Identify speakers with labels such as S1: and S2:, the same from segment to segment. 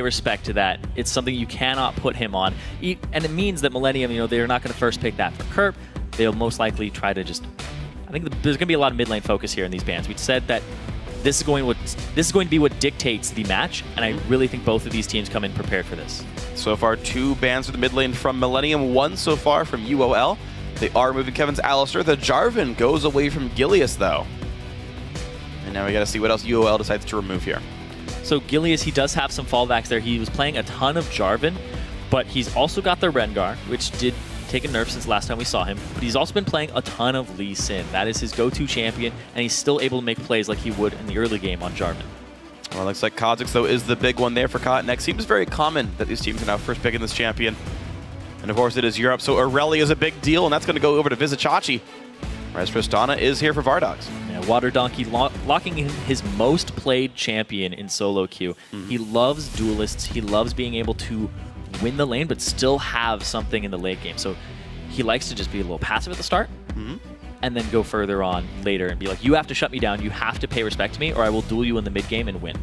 S1: respect to that. It's something you cannot put him on. And it means that Millenium, they're not going to first pick that for Kerp. They'll most likely try to just... I think there's going to be a lot of mid lane focus here in these bans. We said that this is going to be what dictates the match, and I really think both of these teams come in prepared for this.
S2: So far, 2 bans for the mid lane from Millenium, 1 so far from UOL. They are moving Kevin's Alistair. The Jarvan goes away from Gilius, though. And now we got to see what else UOL decides to remove here.
S1: So Gilius, he does have some fallbacks there. He was playing a ton of Jarvan, but he's also got the Rengar, which did take a nerf since last time we saw him. But he's also been playing a ton of Lee Sin. That is his go-to champion, and he's still able to make plays like he would in the early game on Jarvan.
S2: Well, it looks like Kha'Zix, though, is the big one there for Cotton. It seems very common that these teams are now first picking this champion. And of course, it is Europe, so Aurelia is a big deal, and that's going to go over to Vizicachi. Whereas Tristana is here for Vardogs.
S1: Yeah, Water Donkey locking in his most played champion in solo queue. He loves duelists. He loves being able to win the lane, but still have something in the late game. So he likes to just be a little passive at the start, and then go further on later and be like, you have to shut me down, you have to pay respect to me, or I will duel you in the mid game and win.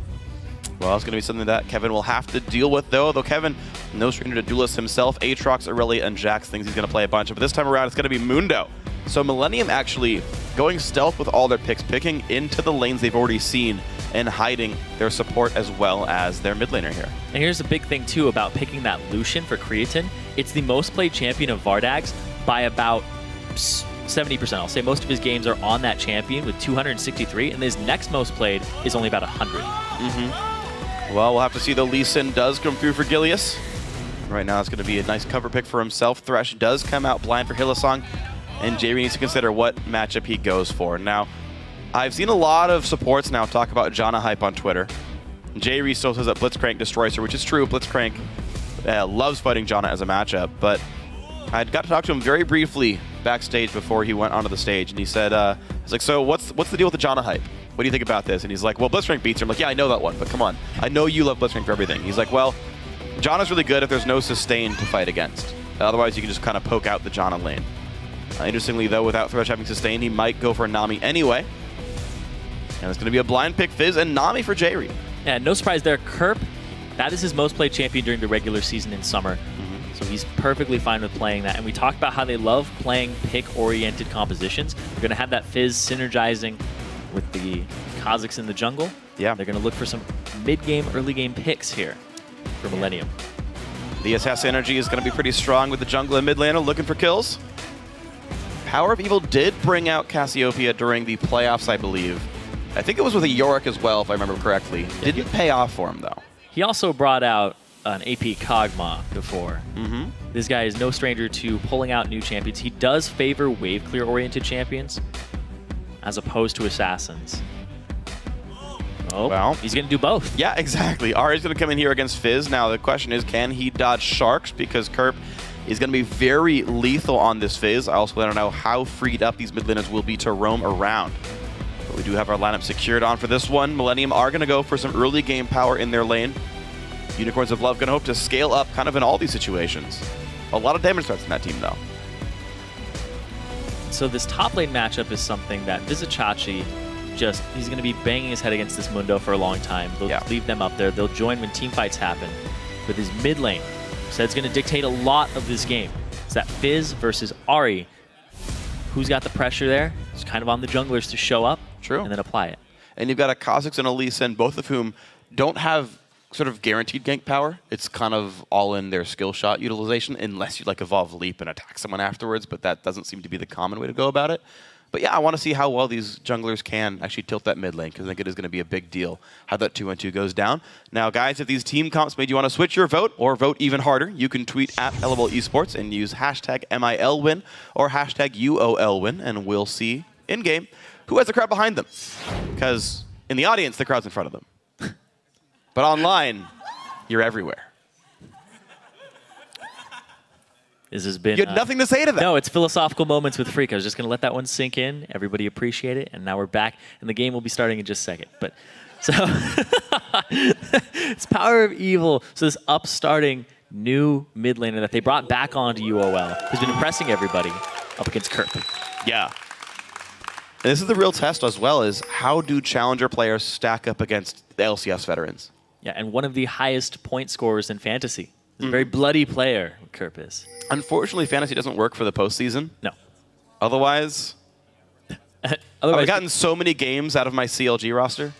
S2: Well, it's going to be something that Kevin will have to deal with, though Kevin, no stranger to duelists himself. Aatrox, Aurelia, and Jax thinks he's going to play a bunch of. But this time around, it's going to be Mundo. So Millenium actually going stealth with all their picks, picking into the lanes they've already seen and hiding their support as well as their mid laner here.
S1: And here's the big thing, too, about picking that Lucian for Creatine. It's the most played champion of Vardags by about 70%. I'll say most of his games are on that champion with 263, and his next most played is only about 100.
S2: Well, we'll have to see, though. Lee Sin does come through for Gilius. Right now, it's going to be a nice cover pick for himself. Thresh does come out blind for Hylissang, and Jayre needs to consider what matchup he goes for. Now, I've seen a lot of supports now talk about Janna hype on Twitter. Jayre still says that Blitzcrank destroys her, which is true. Blitzcrank loves fighting Janna as a matchup, but I got to talk to him very briefly backstage before he went onto the stage, and he said, he's like, so what's the deal with the Janna hype? What do you think about this? And he's like, well, Blitzcrank beats her. I'm like, yeah, I know that one, but come on. I know you love Blitzcrank for everything. He's like, well, Janna's really good if there's no sustain to fight against. Otherwise, you can just kind of poke out the Janna lane. Interestingly, though, without Thresh having sustain, he might go for Nami anyway. And it's going to be a blind pick Fizz and Nami for Jayre.
S1: Yeah, no surprise there. Kerp, that is his most played champion during the regular season in summer. So he's perfectly fine with playing that. And we talked about how they love playing pick-oriented compositions. They're going to have that Fizz synergizing with the Kha'Zix in the jungle.
S2: Yeah.
S1: They're going to look for some mid-game, early-game picks here for Millenium.
S2: The SS energy is going to be pretty strong with the jungle and mid laner looking for kills. Power of Evil did bring out Cassiopeia during the playoffs, I believe. I think it was with a Yorick as well, if I remember correctly. Didn't pay off for him, though.
S1: He also brought out an AP Kog'Maw before. This guy is no stranger to pulling out new champions. He does favor wave clear-oriented champions as opposed to assassins. Oh, well, he's going to do both.
S2: Yeah, exactly. Ari's going to come in here against Fizz. Now, the question is, can he dodge Sharks? Because Kerp is going to be very lethal on this Fizz. I also want to know how freed up these mid laners will be to roam around. But we do have our lineup secured on for this one. Millenium are going to go for some early game power in their lane. Unicorns of Love going to hope to scale up kind of in all these situations. A lot of damage threats in that team, though.
S1: So this top lane matchup is something that Vizicachi he's going to be banging his head against this Mundo for a long time. They'll leave them up there. They'll join when team fights happen. But his mid lane, so it's going to dictate a lot of this game. It's that Fizz versus Ari. Who's got the pressure there? It's kind of on the junglers to show up and then apply it.
S2: And you've got a Kha'Zix and a Lee Sin, both of whom don't have sort of guaranteed gank power. It's kind of all in their skill shot utilization, unless you like evolve Leap and attack someone afterwards, but that doesn't seem to be the common way to go about it. But yeah, I want to see how well these junglers can actually tilt that mid lane, because I think it is going to be a big deal how that 2-1-2 goes down. Now, guys, if these team comps made you want to switch your vote or vote even harder, you can tweet at LOL Esports and use hashtag MILWin or hashtag UOLWin, and we'll see in-game who has the crowd behind them. Because in the audience, the crowd's in front of them. But online, you're everywhere.
S1: This has been...
S2: You had nothing to say to that.
S1: No, it's philosophical moments with Freak. I was just going to let that one sink in. Everybody appreciate it. And now we're back. And the game will be starting in just a second. But so it's Power of Evil. So this upstarting new mid laner that they brought back onto UOL has been impressing everybody up against Kerp.
S2: Yeah. And this is the real test as well, is how do challenger players stack up against the LCS veterans?
S1: Yeah, and one of the highest point scorers in Fantasy. He's a very bloody player, Kerp is.
S2: Unfortunately, Fantasy doesn't work for the postseason.
S1: No.
S2: Otherwise, I've gotten so many games out of my CLG roster.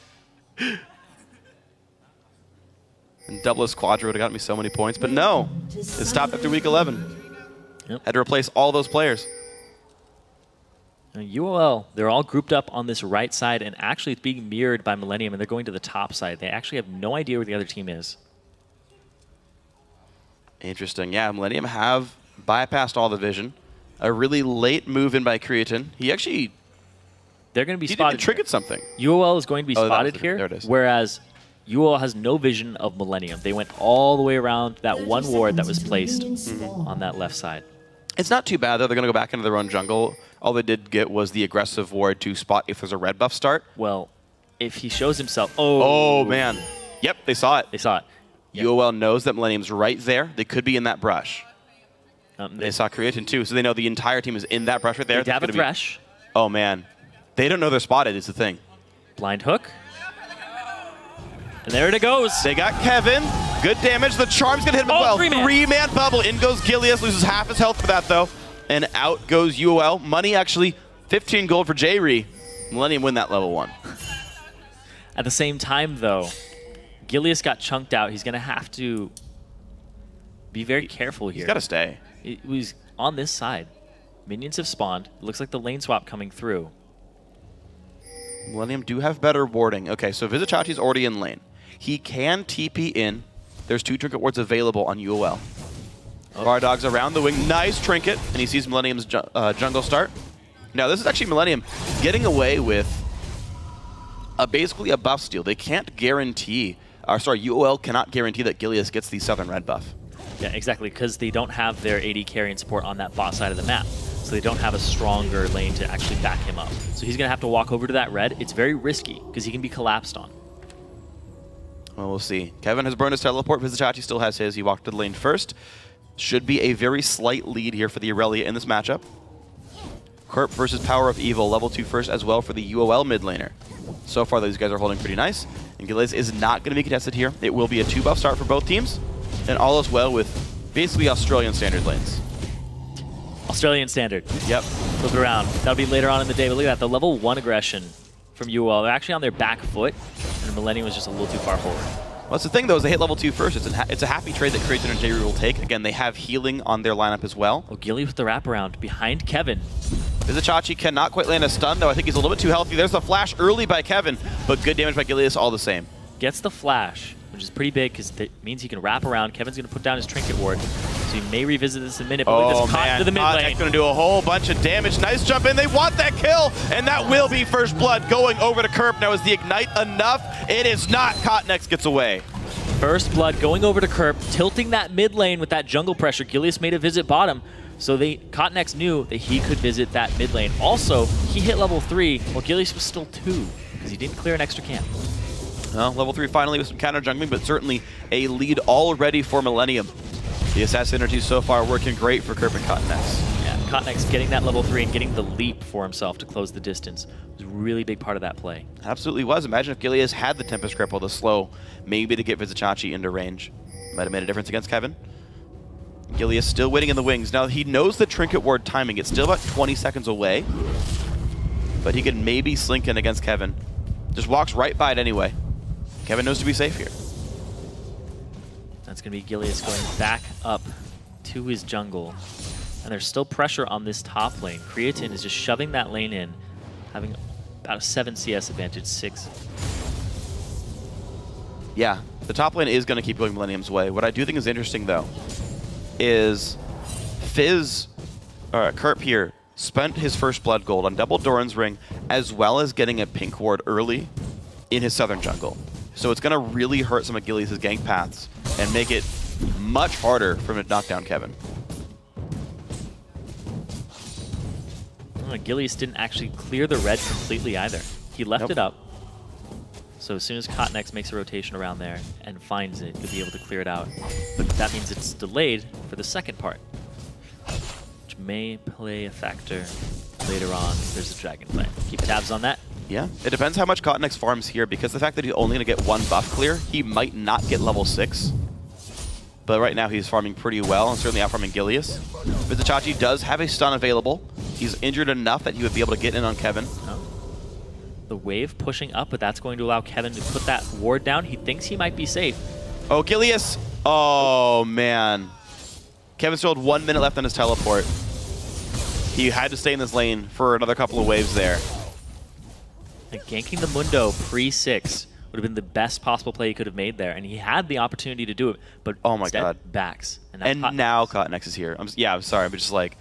S2: And Doubleless Quadra would have gotten me so many points, but no. It stopped after week 11.
S1: Yep.
S2: Had to replace all those players.
S1: UOL, they're all grouped up on this right side, and actually it's being mirrored by Millenium, and they're going to the top side. They actually have no idea where the other team is. Interesting.
S2: Yeah, Millenium have bypassed all the vision. A really late move in by Creatine.
S1: They're going to be spotted.
S2: He triggered something.
S1: UOL is going to be spotted here,
S2: there it is.
S1: Whereas UOL has no vision of Millenium. They went all the way around that one ward that was placed on that left side.
S2: It's not too bad, though. They're going to go back into their own jungle. All they did get was the aggressive ward to spot if there's a red buff start.
S1: Well, if he shows himself...
S2: Oh, man. Yep, they saw it.
S1: They saw it. Yep.
S2: UOL knows that Millenium's right there. They could be in that brush. They saw Creatine, too, so they know the entire team is in that brush right there.
S1: They have a Thresh.
S2: Oh, man. They don't know they're spotted, is the thing.
S1: Blind hook. And there it goes.
S2: They got Kevin. Good damage. The charm's going to hit him as well. Three-man bubble. In goes Gilius. Loses half his health for that, though. And out goes UOL. Money, actually, 15 gold for J-Re. Millenium win that level 1.
S1: At the same time, though, Gilius got chunked out. He's going to have to be very careful here.
S2: He's got to stay.
S1: It was on this side. Minions have spawned. It looks like the lane swap coming through.
S2: Millenium do have better warding. Okay, so Vizichachi's already in lane. He can TP in. There's 2 trinket wards available on UOL. Bardog's around the wing. Nice trinket. And he sees Millenium's jungle start. Now, this is actually Millenium getting away with basically a buff steal. They can't guarantee, UOL cannot guarantee that Gilius gets the Southern Red buff.
S1: Yeah, exactly, because they don't have their AD carrying support on that bot side of the map. So they don't have a stronger lane to actually back him up. So he's going to have to walk over to that red. It's very risky, because he can be collapsed on.
S2: Well, we'll see. Kevin has burned his teleport. Vizichachi still has his. He walked to the lane first. Should be a very slight lead here for the Aurelia in this matchup. Kerp versus Power of Evil, level 2 first as well for the UOL mid laner. So far, these guys are holding pretty nice. And Gilius is not going to be contested here. It will be a 2-buff start for both teams. And all is well with basically Australian standard lanes.
S1: Australian standard.
S2: Yep.
S1: Flip it around. That'll be later on in the day. But look at that. The level 1 aggression from UOL. They're actually on their back foot. And Millenium was just a little too far forward.
S2: Well, that's the thing, though, is they hit level 2 first. It's a happy trade that Creatine and J-Re will take. Again, they have healing on their lineup as well.
S1: Oh, Gilly with the wraparound behind Kevin.
S2: Vizichachi cannot quite land a stun, though. I think he's a little bit too healthy. There's the flash early by Kevin, but good damage by Gilius all the same.
S1: Gets the flash, which is pretty big because it means he can wrap around. Kevin's going to put down his trinket ward, so he may revisit this in a minute. But look at this caught to the mid lane.
S2: That's going to do a whole bunch of damage. Nice jump in. They want that kill, and that will be first blood going over to Kerp. Now, is the ignite enough? It is not. Cotnex gets away.
S1: First blood going over to Kerp, tilting that mid lane with that jungle pressure. Gilius made a visit bottom, so Cotnex knew that he could visit that mid lane. Also, he hit level 3 while Gilius was still 2 because he didn't clear an extra camp.
S2: Well, level 3 finally with some counter jungling, but certainly a lead already for Millenium. The assassin synergy so far working great for Kerp and Cotnex.
S1: Yeah, Cotnex getting that level 3 and getting the leap for himself to close the distance was a really big part of that play.
S2: Absolutely was. Imagine if Gilius had the Tempest Grip or the slow, maybe to get Vizichachi into range. Might have made a difference against Kevin. Gilius still waiting in the wings. Now, he knows the Trinket Ward timing. It's still about 20 seconds away, but he could maybe slink in against Kevin. Just walks right by it anyway. Kevin knows to be safe here.
S1: That's going to be Gilius going back up to his jungle. And there's still pressure on this top lane. Creatine is just shoving that lane in, having about a 7 CS advantage, 6.
S2: Yeah, the top lane is going to keep going Millenium's way. What I do think is interesting, though, is Kerp here spent his first blood gold on double Doran's Ring, as well as getting a pink ward early in his southern jungle. So it's going to really hurt some of Gilius' gank paths and make it much harder for him to knock down Kevin.
S1: Gilius didn't actually clear the red completely either. He left it up. So as soon as Cotnex makes a rotation around there and finds it, he'll be able to clear it out. But that means it's delayed for the second part, which may play a factor later on if there's a dragon play. Keep tabs on that.
S2: Yeah, it depends how much Cotton X farms here, because the fact that he's only going to get 1 buff clear, he might not get level 6. But right now he's farming pretty well, and certainly out-farming Gilius. Vizichachi does have a stun available. He's injured enough that he would be able to get in on Kevin.
S1: The wave pushing up, but that's going to allow Kevin to put that ward down. He thinks he might be safe.
S2: Oh, Gilius! Oh, man. Kevin still had 1 minute left on his teleport. He had to stay in this lane for another couple of waves there.
S1: Like, ganking the Mundo pre-6 would have been the best possible play he could have made there, and he had the opportunity to do it, but
S2: oh my
S1: instead
S2: God.
S1: Backs.
S2: And now Cotton X is here. I'm sorry, but just like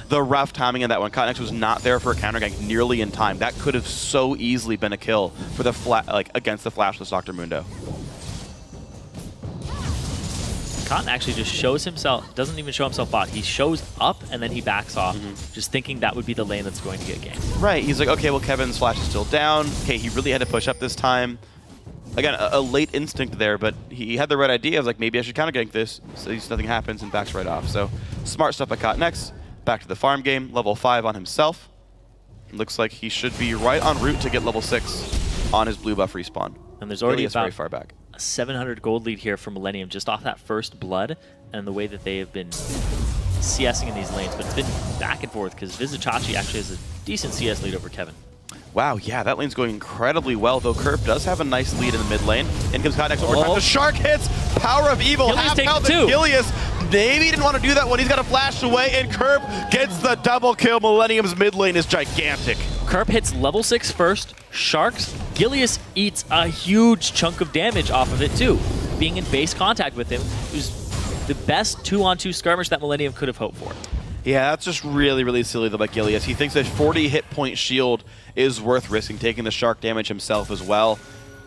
S2: the rough timing of that one. Cotton X was not there for a counter gank nearly in time. That could have so easily been a kill for the against the flashless Dr. Mundo.
S1: Cotton actually just shows himself, doesn't even show himself bot. He shows up and then he backs off, just thinking that would be the lane that's going to get ganked.
S2: Right, he's like, okay, well, Kevin's flash is still down. Okay, he really had to push up this time. Again, a late instinct there, but he had the right idea. I was like, maybe I should counter gank this, so nothing happens, and backs right off. So smart stuff by Cotton X. Back to the farm game, level 5 on himself. Looks like he should be right en route to get level 6 on his blue buff respawn.
S1: And there's already about
S2: very far back.
S1: A 700 gold lead here for Millenium just off that first blood and the way that they have been CSing in these lanes. But it's been back and forth because Vizichachi actually has a decent CS lead over Kevin.
S2: Wow, yeah, that lane's going incredibly well, though Kerp does have a nice lead in the mid lane. In comes Cotton X over time. The Shark hits! Power of Evil,
S1: Gilius
S2: half health, and Gilius maybe didn't want to do that when he's got to flash away, and Kerp gets the double kill. Millenium's mid lane is gigantic.
S1: Kerp hits level 6 first, Sharks. Gilius eats a huge chunk of damage off of it too. Being in base contact with him, it was the best 2-on-2 skirmish that Millenium could have hoped for.
S2: Yeah, that's just really, really silly though by Gilius. He thinks that 40 hit point shield is worth risking, taking the Shark damage himself as well.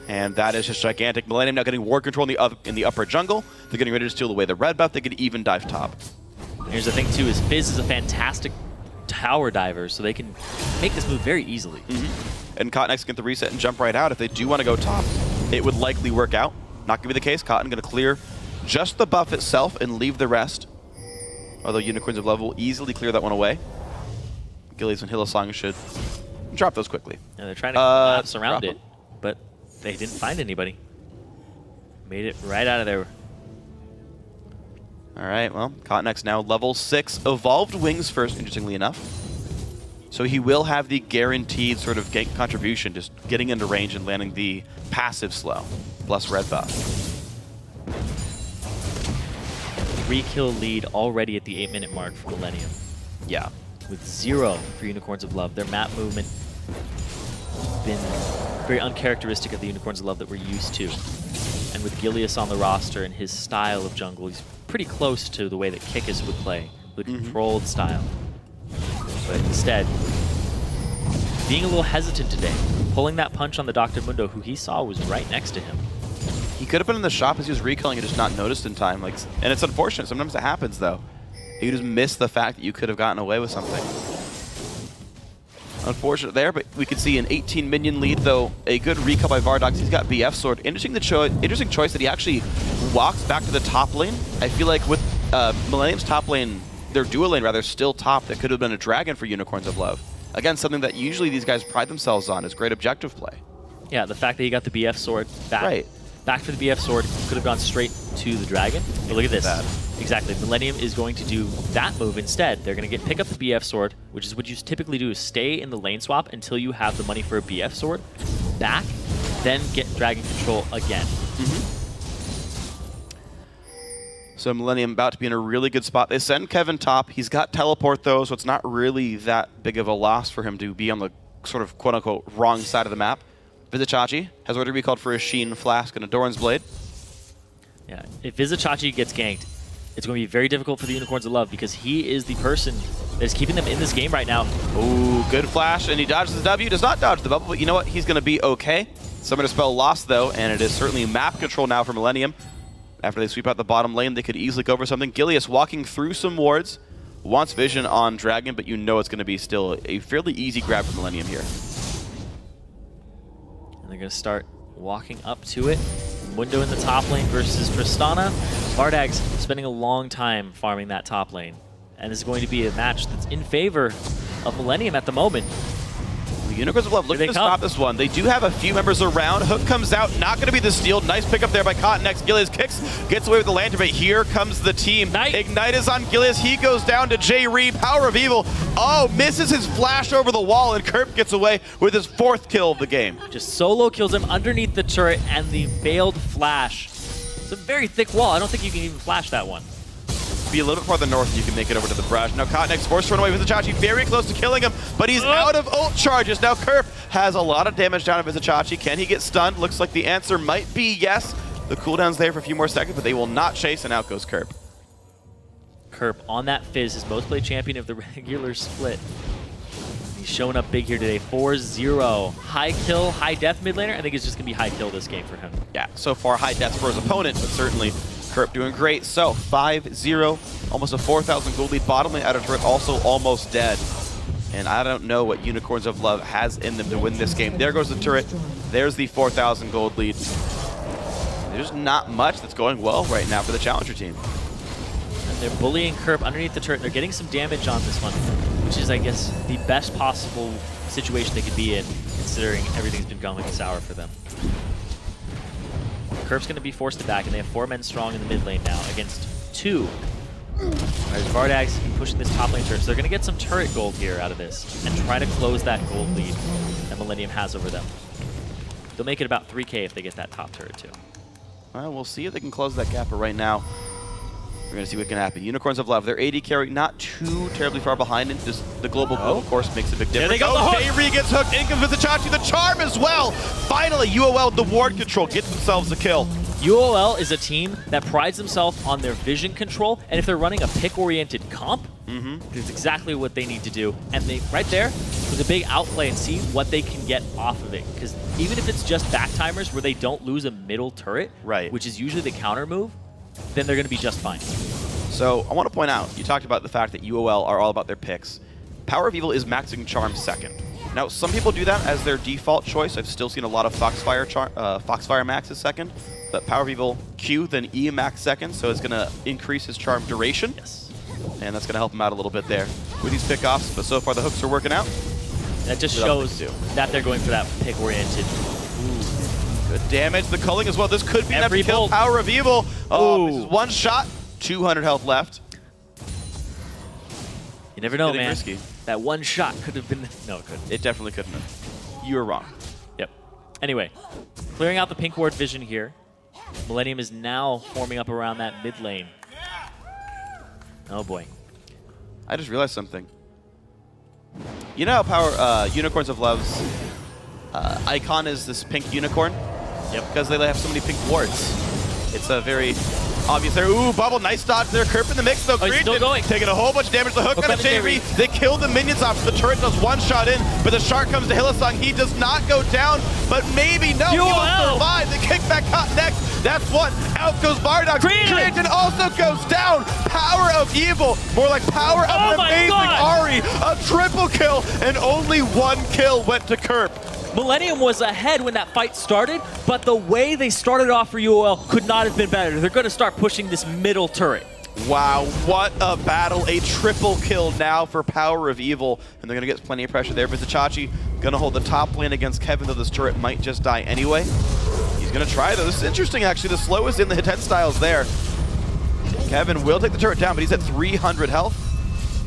S2: And that is just gigantic. Millenium now getting ward control in the upper jungle. They're getting ready to steal away the red buff. They could even dive top.
S1: Here's the thing too, is Fizz is a fantastic tower diver, so they can make this move very easily.
S2: And Cotton X can get the reset and jump right out. If they do want to go top, it would likely work out. Not going to be the case. Cotton going to clear just the buff itself and leave the rest. Although Unicorns of Love will easily clear that one away. Gilius and Hylissang should drop those quickly.
S1: Yeah, they're trying to collapse around it, but they didn't find anybody. Made it right out of there.
S2: All right, well, Cotton X now level 6. Evolved Wings first, interestingly enough. So he will have the guaranteed sort of gank contribution, just getting into range and landing the passive slow, plus red buff.
S1: 3-kill lead already at the 8-minute mark for Millenium.
S2: Yeah.
S1: With 0 for Unicorns of Love. Their map movement been very uncharacteristic of the Unicorns of Love that we're used to. And with Gilius on the roster and his style of jungle, he's pretty close to the way that Kikis would play, the controlled style. But instead, being a little hesitant today, pulling that punch on the Dr. Mundo, who he saw was right next to him.
S2: He could have been in the shop as he was recalling and just not noticed in time. And it's unfortunate. Sometimes it happens, though. You just miss the fact that you could have gotten away with something. Unfortunate there, but we could see an 18 minion lead, though. A good recall by Vardox. He's got BF Sword. Interesting choice that he actually walks back to the top lane. I feel like with Millenium's top lane, their dual lane rather, still top. That could have been a dragon for Unicorns of Love. Again, something that usually these guys pride themselves on is great objective play.
S1: Yeah, the fact that he got the BF Sword back. Back for the BF Sword, could have gone straight to the Dragon. But look at this. Exactly. Millenium is going to do that move instead. They're going to pick up the BF Sword, which is what you typically do, is stay in the lane swap until you have the money for a BF Sword. Back, then get Dragon control again.
S2: So Millenium about to be in a really good spot. They send Kevin top. He's got teleport, though, so it's not really that big of a loss for him to be on the sort of quote-unquote wrong side of the map. Vizichachi has already recalled for a Sheen Flask and a Doran's Blade.
S1: Yeah, if Vizichachi gets ganked, it's going to be very difficult for the Unicorns of Love because he is the person that is keeping them in this game right now.
S2: Ooh, good flash, and he dodges the W. Does not dodge the bubble, but you know what? He's going to be okay. Summer Dispel lost, though, and it is certainly map control now for Millenium. After they sweep out the bottom lane, they could easily go for something. Gilius walking through some wards, wants vision on Dragon, but you know it's going to be still a fairly easy grab for Millenium here.
S1: And they're going to start walking up to it. Mundo in the top lane versus Tristana. Vardag's spending a long time farming that top lane. And this is going to be a match that's in favor of Millenium at the moment. We
S2: Unicorns of Love looking to stop this one. They do have a few members around. Hook comes out, not going to be the steal. Nice pickup there by Cotton-X. Gilius kicks, gets away with the lantern, but here comes the team. Ignite is on Gilius. He goes down to Jay Reed. Power of Evil. Oh, misses his flash over the wall, and Kerp gets away with his 4th kill of the game.
S1: Just solo kills him underneath the turret, and the failed flash. It's a very thick wall. I don't think you can even flash that one.
S2: Be a little bit farther north, you can make it over to the barrage. Now Cotton-X forced to run away with Vizichachi, very close to killing him, but he's out of ult charges. Now Kerp has a lot of damage down to Vizichachi. Can he get stunned? Looks like the answer might be yes. The cooldown's there for a few more seconds, but they will not chase, and out goes Kerp.
S1: Kerp on that Fizz, his most played champion of the regular split. He's showing up big here today. 4-0. High kill, high death mid laner. I think it's just going to be high kill this game for him.
S2: Yeah, so far high death for his opponent, but certainly Kerp doing great. So 5-0, almost a 4,000 gold lead. Bottom lane out of turret also almost dead. And I don't know what Unicorns of Love has in them to win this game. There goes the turret. There's the 4,000 gold lead. There's not much that's going well right now for the Challenger team.
S1: And they're bullying Kerp underneath the turret. They're getting some damage on this one, which is, I guess, the best possible situation they could be in, considering everything's been going sour for them. Kerp's going to be forced to back, and they have 4 men strong in the mid lane now against 2. There's Vardag's pushing this top lane turret, so they're going to get some turret gold here out of this and try to close that gold lead that Millenium has over them. They'll make it about 3K if they get that top turret too.
S2: Well, we'll see if they can close that gap, but right now, we're going to see what can happen. Unicorns of Love, their AD carry not too terribly far behind. And just the global goal, of course, makes a big difference.
S1: They go the
S2: Jay Reed gets hooked. In comes Vizichachi, the charm as well. Finally, UOL with the ward control gets themselves a kill.
S1: UOL is a team that prides themselves on their vision control, and if they're running a pick-oriented comp, that's exactly what they need to do. And they, right there, was a big outplay and see what they can get off of it. Because even if it's just back timers where they don't lose a middle turret, which is usually the counter move, then they're going to be just fine.
S2: So I want to point out, you talked about the fact that UOL are all about their picks. Power of Evil is maxing Charm 2nd. Now, some people do that as their default choice. I've still seen a lot of Foxfire max is 2nd, but Power of Evil Q, then E max 2nd, so it's going to increase his Charm duration. And that's going to help him out a little bit there with these pickoffs, but so far the hooks are working out.
S1: That just shows that they're going for that pick-oriented.
S2: Good damage. The culling as well. This could be enough to kill Power of Evil. Oh, this is 1 shot. 200 health left.
S1: You never know, man.
S2: Risky.
S1: That 1 shot could have been... No, it couldn't.
S2: It definitely couldn't have. You were wrong.
S1: Yep. Anyway, clearing out the pink ward vision here. Millenium is now forming up around that mid lane. Oh, boy.
S2: I just realized something. You know how Unicorns of Love's icon is this pink unicorn?
S1: Yep.
S2: Because they have so many pink wards. It's a very obvious there. Ooh, Bubble, nice dodge there. Kerp in the mix, though.
S1: He's still going.
S2: Taking a whole bunch of damage. The hook on a J-Re. They kill the minions off. The turret does 1 shot in, but the shark comes to Hillsong. He does not go down, but maybe no. He will survive. The kickback caught next. That's one. Out goes Bardock. Creaton also goes down. Power of Evil. More like power of an amazing Ari. A triple kill, and only 1 kill went to Kerp.
S1: Millenium was ahead when that fight started, but the way they started off for UOL could not have been better. They're going to start pushing this middle turret.
S2: Wow, what a battle. A triple kill now for Power of Evil, and they're going to get plenty of pressure there. Vizichachi going to hold the top lane against Kevin, though this turret might just die anyway. He's going to try, though. This is interesting, actually. The slow is in the hit styles there. Kevin will take the turret down, but he's at 300 health.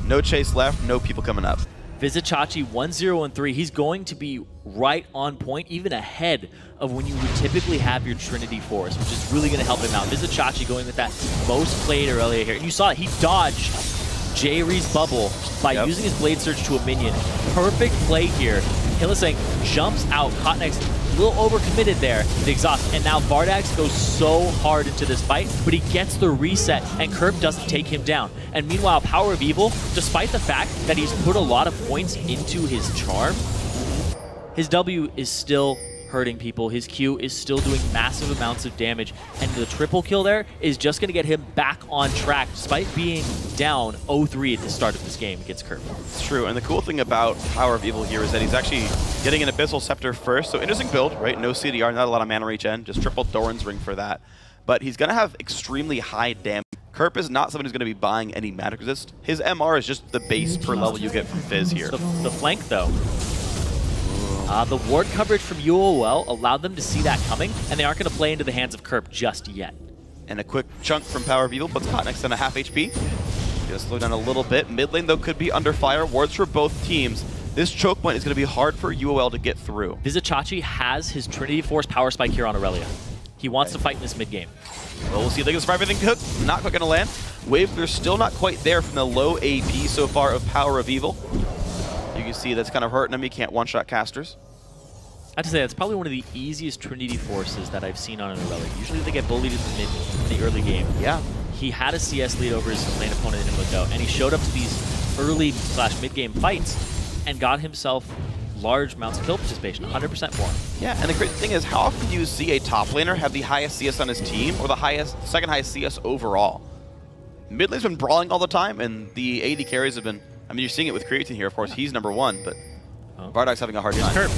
S2: No chase left, no people coming up.
S1: Vizichachi 1-0-3. He's going to be right on point, even ahead of when you would typically have your Trinity Force, which is really going to help him out. Vizichachi going with that most played earlier here. And you saw it, he dodged J-Ree's bubble by using his Blade Surge to a minion. Perfect play here. Hillsang jumps out. Cotton-X a little overcommitted there. The exhaust. And now Vardax goes so hard into this fight, but he gets the reset, and Kerp doesn't take him down. And meanwhile, Power of Evil, despite the fact that he's put a lot of points into his charm, his W is still hurting people. His Q is still doing massive amounts of damage, and the triple kill there is just going to get him back on track, despite being down 0-3 at the start of this game against Kerp.
S2: It's true, and the cool thing about Power of Evil here is that he's actually getting an Abyssal Scepter first, so interesting build, right? No CDR, not a lot of mana reach in, just triple Doran's Ring for that. But he's going to have extremely high damage. Kerp is not someone who's going to be buying any magic resist. His MR is just the base per level you get from Fizz here.
S1: The flank, though. The ward coverage from UOL allowed them to see that coming, and they aren't going to play into the hands of Kerp just yet.
S2: And a quick chunk from Power of Evil puts Hotnext on a half HP. Gonna slow down a little bit. Mid lane, though, could be under fire. Wards for both teams. This choke point is going to be hard for UOL to get through.
S1: Vizicachi has his Trinity Force power spike here on Aurelia. He wants to fight in this mid game.
S2: Well, we'll see if they can survive everything. Not quite going to land. Wave clear still not quite there from the low AP so far of Power of Evil. You can see that's kind of hurting him. He can't one-shot casters.
S1: I have to say, that's probably one of the easiest Trinity Forces that I've seen on an Aurelia. Usually they get bullied in the early game.
S2: Yeah.
S1: He had a CS lead over his lane opponent in Mundo, and he showed up to these early/mid-game fights and got himself large amounts of kill participation, 100% for him.
S2: Yeah, and the great thing is, how often do you see a top laner have the highest CS on his team or the second highest CS overall? Mid lane's been brawling all the time, and the AD carries have been, I mean, you're seeing it with Creatine here, of course, he's #1, but Vardak's having a hard time.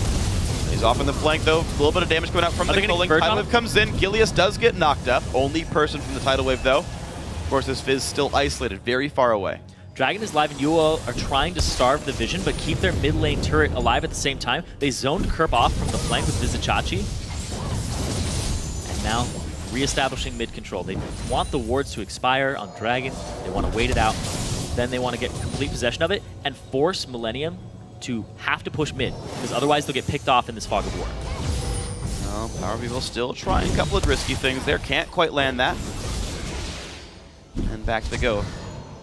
S2: He's off in the flank, though. A little bit of damage coming out from the Killing. Tidal Wave comes in. Gilius does get knocked up. Only person from the Tidal Wave, though. Of course, this Fizz still isolated, very far away.
S1: Dragon is live, and UOL are trying to starve the vision, but keep their mid lane turret alive at the same time. They zoned Kerp off from the flank with Vizicachi. And now, re-establishing mid control. They want the wards to expire on Dragon. They want to wait it out. Then they want to get complete possession of it and force Millenium to have to push mid, because otherwise they'll get picked off in this fog of war.
S2: Well, Power of Evil still trying a couple of risky things there. Can't quite land that. And back they go.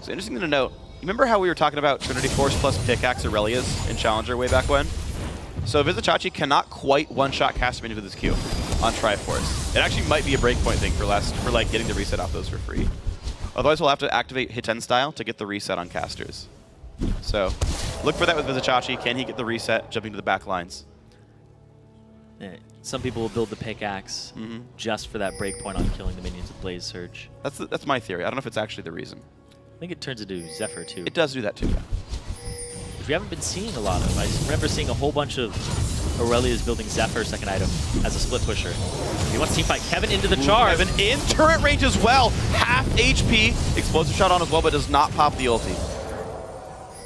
S2: So interesting to note, you remember how we were talking about Trinity Force plus Pickaxe Aurelias in Challenger way back when? So Vizicachi cannot quite one-shot cast minions with his Q on Triforce. It actually might be a breakpoint thing for like getting the reset off those for free. Otherwise we'll have to activate Hit 10 style to get the reset on casters. So look for that with Vizicachi. Can he get the reset jumping to the back lines?
S1: Some people will build the pickaxe just for that breakpoint on killing the minions with Blaze Surge.
S2: That's my theory. I don't know if it's actually the reason.
S1: I think it turns into Zephyr too.
S2: It does do that too, yeah.
S1: Which we haven't been seeing a lot of. I remember seeing a whole bunch of Aurelias building Zephyr second item as a split pusher. He wants to teamfight Kevin into the charge.
S2: Kevin in turret range as well. Half HP. Explosive shot on as well, but does not pop the ulti.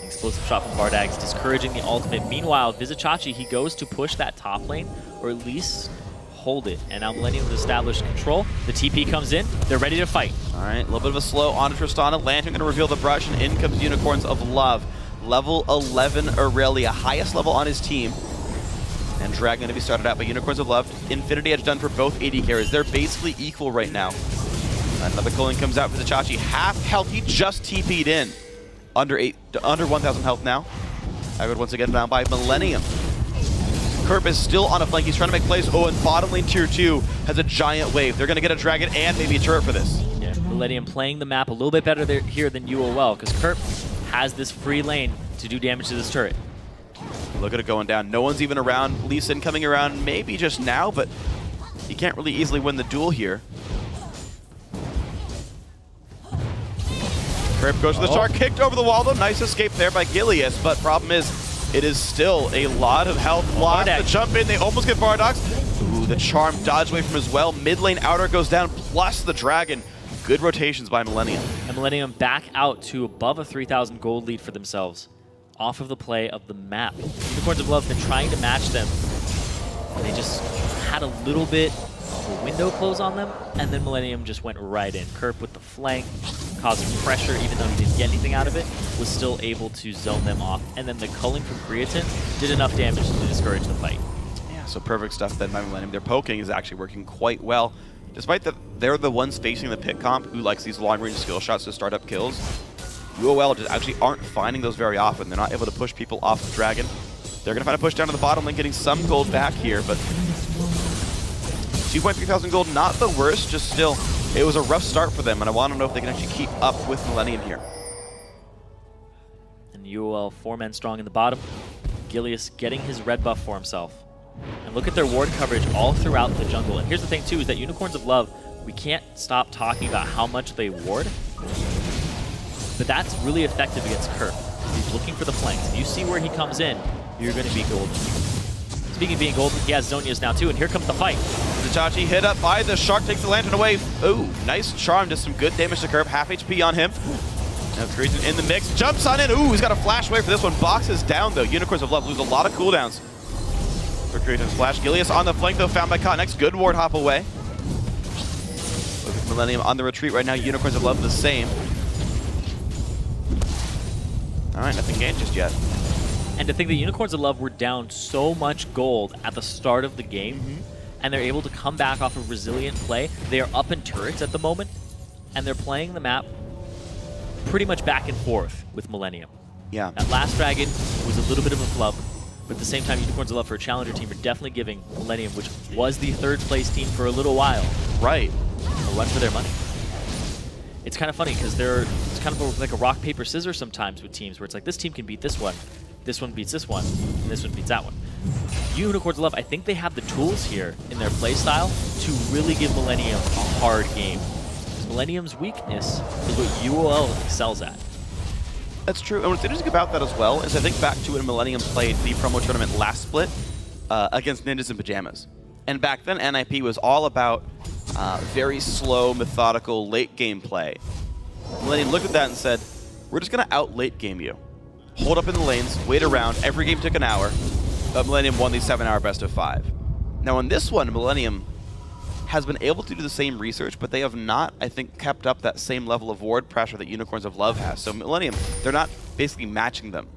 S1: Explosive shot from Vardak's discouraging the ultimate. Meanwhile, Vizicachi, he goes to push that top lane, or at least hold it. And now Millenium has established control. The TP comes in. They're ready to fight.
S2: All right, a little bit of a slow onto Tristana. Lantern going to reveal the brush, and in comes Unicorns of Love. Level 11 Aurelia, highest level on his team. And Dragon going to be started out by Unicorns of Love. Infinity Edge done for both AD carries. They're basically equal right now. Another Culling comes out for Vizicachi. Half health, he just TP'd in. Under 1,000 health now. I would once again down by Millenium. Kerp is still on a flank. He's trying to make plays. Oh, and bottom lane tier 2 has a giant wave. They're going to get a Dragon and maybe a turret for this.
S1: Yeah, Millenium playing the map a little bit better here than UOL, because Kerp has this free lane to do damage to this turret.
S2: Look at it going down. No one's even around. Lee Sin coming around maybe just now, but he can't really easily win the duel here. Kerp goes for the shark, kicked over the wall though. Nice escape there by Gilius, but problem is, it is still a lot of health lost. The jump in, they almost get Vardak's. Ooh, the charm dodged away from as well. Mid lane outer goes down, plus the Dragon. Good rotations by Millenium.
S1: And Millenium back out to above a 3,000 gold lead for themselves, off of the play of the map. Unicorns of Love have been trying to match them, and they just had a little bit of a window close on them, and then Millenium just went right in. Kerp with the flank, causing pressure, even though he didn't get anything out of it, was still able to zone them off. And then the culling from Creatine did enough damage to discourage the fight.
S2: Yeah, so perfect stuff then by Millenium. Their poking is actually working quite well. Despite that they're the ones facing the pit comp who likes these long-range skill shots to start up kills, UOL just actually aren't finding those very often. They're not able to push people off the Dragon. They're going to find a push down to the bottom lane, getting some gold back here, but 2,300 gold, not the worst, just still, it was a rough start for them, and I want to know if they can actually keep up with Millenium here.
S1: And UOL 4 men strong in the bottom. Gilius getting his red buff for himself. And look at their ward coverage all throughout the jungle. And here's the thing too, is that Unicorns of Love, we can't stop talking about how much they ward, but that's really effective against Kerp. He's looking for the flanks. If you see where he comes in, you're going to be golden. Speaking of being golden, he has Zhonya's now too, and here comes the fight.
S2: Vizicachi hit up by the shark, takes the lantern away. Ooh, nice charm, does some good damage to Kerp, half HP on him. Now Creatine in the mix, jumps on in. Ooh, he's got a flash away for this one. Boxes down though. Unicorns of Love lose a lot of cooldowns. for Creation's flash. Gilius on the flank, though, found by Cotnex. Good ward hop away. Look at Millenium on the retreat right now. Unicorns of Love the same. All right, nothing gained just yet.
S1: And to think that Unicorns of Love were down so much gold at the start of the game, and they're able to come back off of resilient play. They are up in turrets at the moment, and they're playing the map pretty much back and forth with Millenium.
S2: Yeah.
S1: That last Dragon was a little bit of a flub, but at the same time, Unicorns of Love for a challenger team are definitely giving Millenium, which was the third place team for a little while,
S2: right,
S1: a run for their money. It's kind of funny because it's kind of like a rock, paper, scissors sometimes with teams where it's like this team can beat this one beats this one, and this one beats that one. Unicorns of Love, I think they have the tools here in their playstyle to really give Millenium a hard game. Because Millennium's weakness is what UOL excels at.
S2: That's true. And what's interesting about that as well is I think back to when Millennium played the promo tournament last split against Ninjas in Pajamas. And back then, NIP was all about very slow, methodical, late game play. Millennium looked at that and said, we're just going to out late game you. Hold up in the lanes, wait around. Every game took an hour. But Millennium won the 7-hour best of 5. Now in this one, Millennium has been able to do the same research, but they have not, I think, kept up that same level of ward pressure that Unicorns of Love has. So Millennium, they're not basically matching them,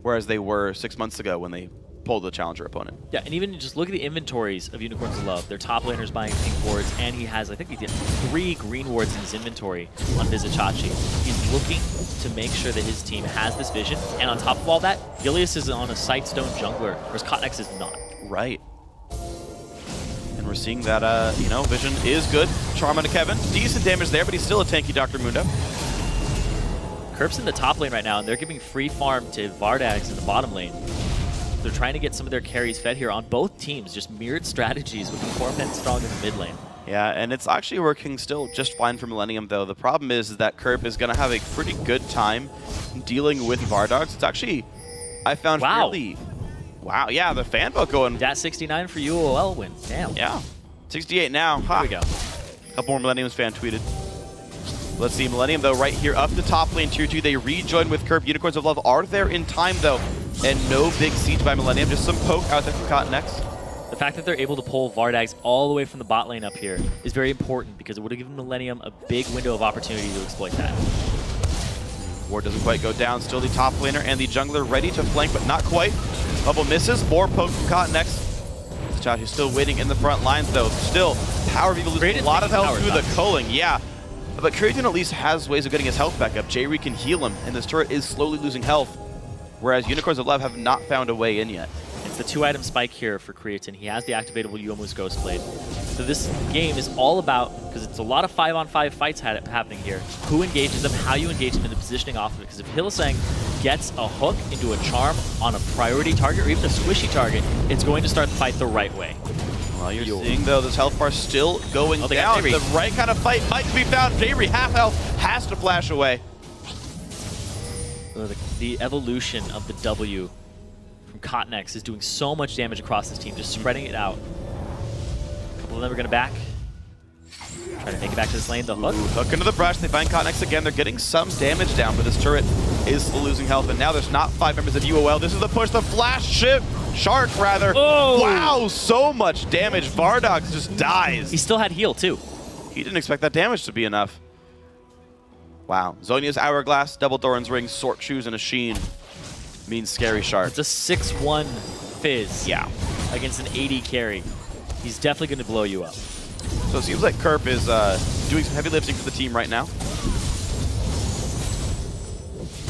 S2: whereas they were 6 months ago when they pulled the challenger opponent.
S1: Yeah, and even just look at the inventories of Unicorns of Love. Their top laner's buying pink wards, and he has, I think he did 3 green wards in his inventory on Vizichachi. He's looking to make sure that his team has this vision, and on top of all that, Gilius is on a Sightstone jungler, whereas Cotnex is not.
S2: Right. And we're seeing that, you know, vision is good. Charm onto Kevin. Decent damage there, but he's still a tanky Dr. Mundo.
S1: Kerp's in the top lane right now, and they're giving free farm to Vardags in the bottom lane. They're trying to get some of their carries fed here on both teams, just mirrored strategies with the Corpnet strong in the mid lane.
S2: Yeah, and it's actually working still just fine for Millennium, though. The problem is that Kerp is going to have a pretty good time dealing with Vardogs. It's actually, I found fairly... Wow, yeah, the fan vote going...
S1: That 69 for UOL win. Damn.
S2: Yeah. 68 now.
S1: Here we go.
S2: A couple more Millennium's fan tweeted. Let's see, Millennium, though, right here up the top lane, tier 2. They rejoin with Kerp. Unicorns of Love are there in time, though. And no big siege by Millennium. Just some poke out there from Cotnex.
S1: The fact that they're able to pull Vardags all the way from the bot lane up here is very important because it would have given Millennium a big window of opportunity to exploit that.
S2: Ward doesn't quite go down. Still the top laner and the jungler ready to flank, but not quite. Bubble misses. More poke from Cotnex. Vizichachi's still waiting in the front lines, though. Still, Power Viva losing a lot of health through the culling. Yeah. But Creaton at least has ways of getting his health back up. J-Re can heal him, and this turret is slowly losing health, whereas Unicorns of Love have not found a way in yet.
S1: It's the 2-item spike here for Creaton. He has the activatable Youmuu's Ghostblade. So this game is all about, because it's a lot of 5-on-5 fights happening here, who engages them, how you engage them, and the positioning off of it. Because if Hylissang gets a hook into a charm on a priority target, or even a squishy target, it's going to start the fight the right way.
S2: Well, you're seeing, though, this health bar still going down. The right kind of fight might be found. J-Re, half health, has to flash away.
S1: The evolution of the W from Cotnex is doing so much damage across this team, just spreading it out. A couple of them are going to back. Try to make it back to this lane. The hook.
S2: Hook into the brush. They find Cotnex again. They're getting some damage down, but this turret is still losing health. And now there's not 5 members of UOL. This is the push. The flash shark, rather.
S1: Oh!
S2: Wow, so much damage. Vardogs just dies.
S1: He still had heal, too.
S2: He didn't expect that damage to be enough. Wow. Zhonya's Hourglass, Double Doran's Ring, Sword Shoes, and a Sheen means Scary Shark.
S1: It's a 6-1 Fizz.
S2: Yeah.
S1: Against an 80 carry. He's definitely going to blow you up.
S2: So it seems like Kerp is doing some heavy lifting for the team right now.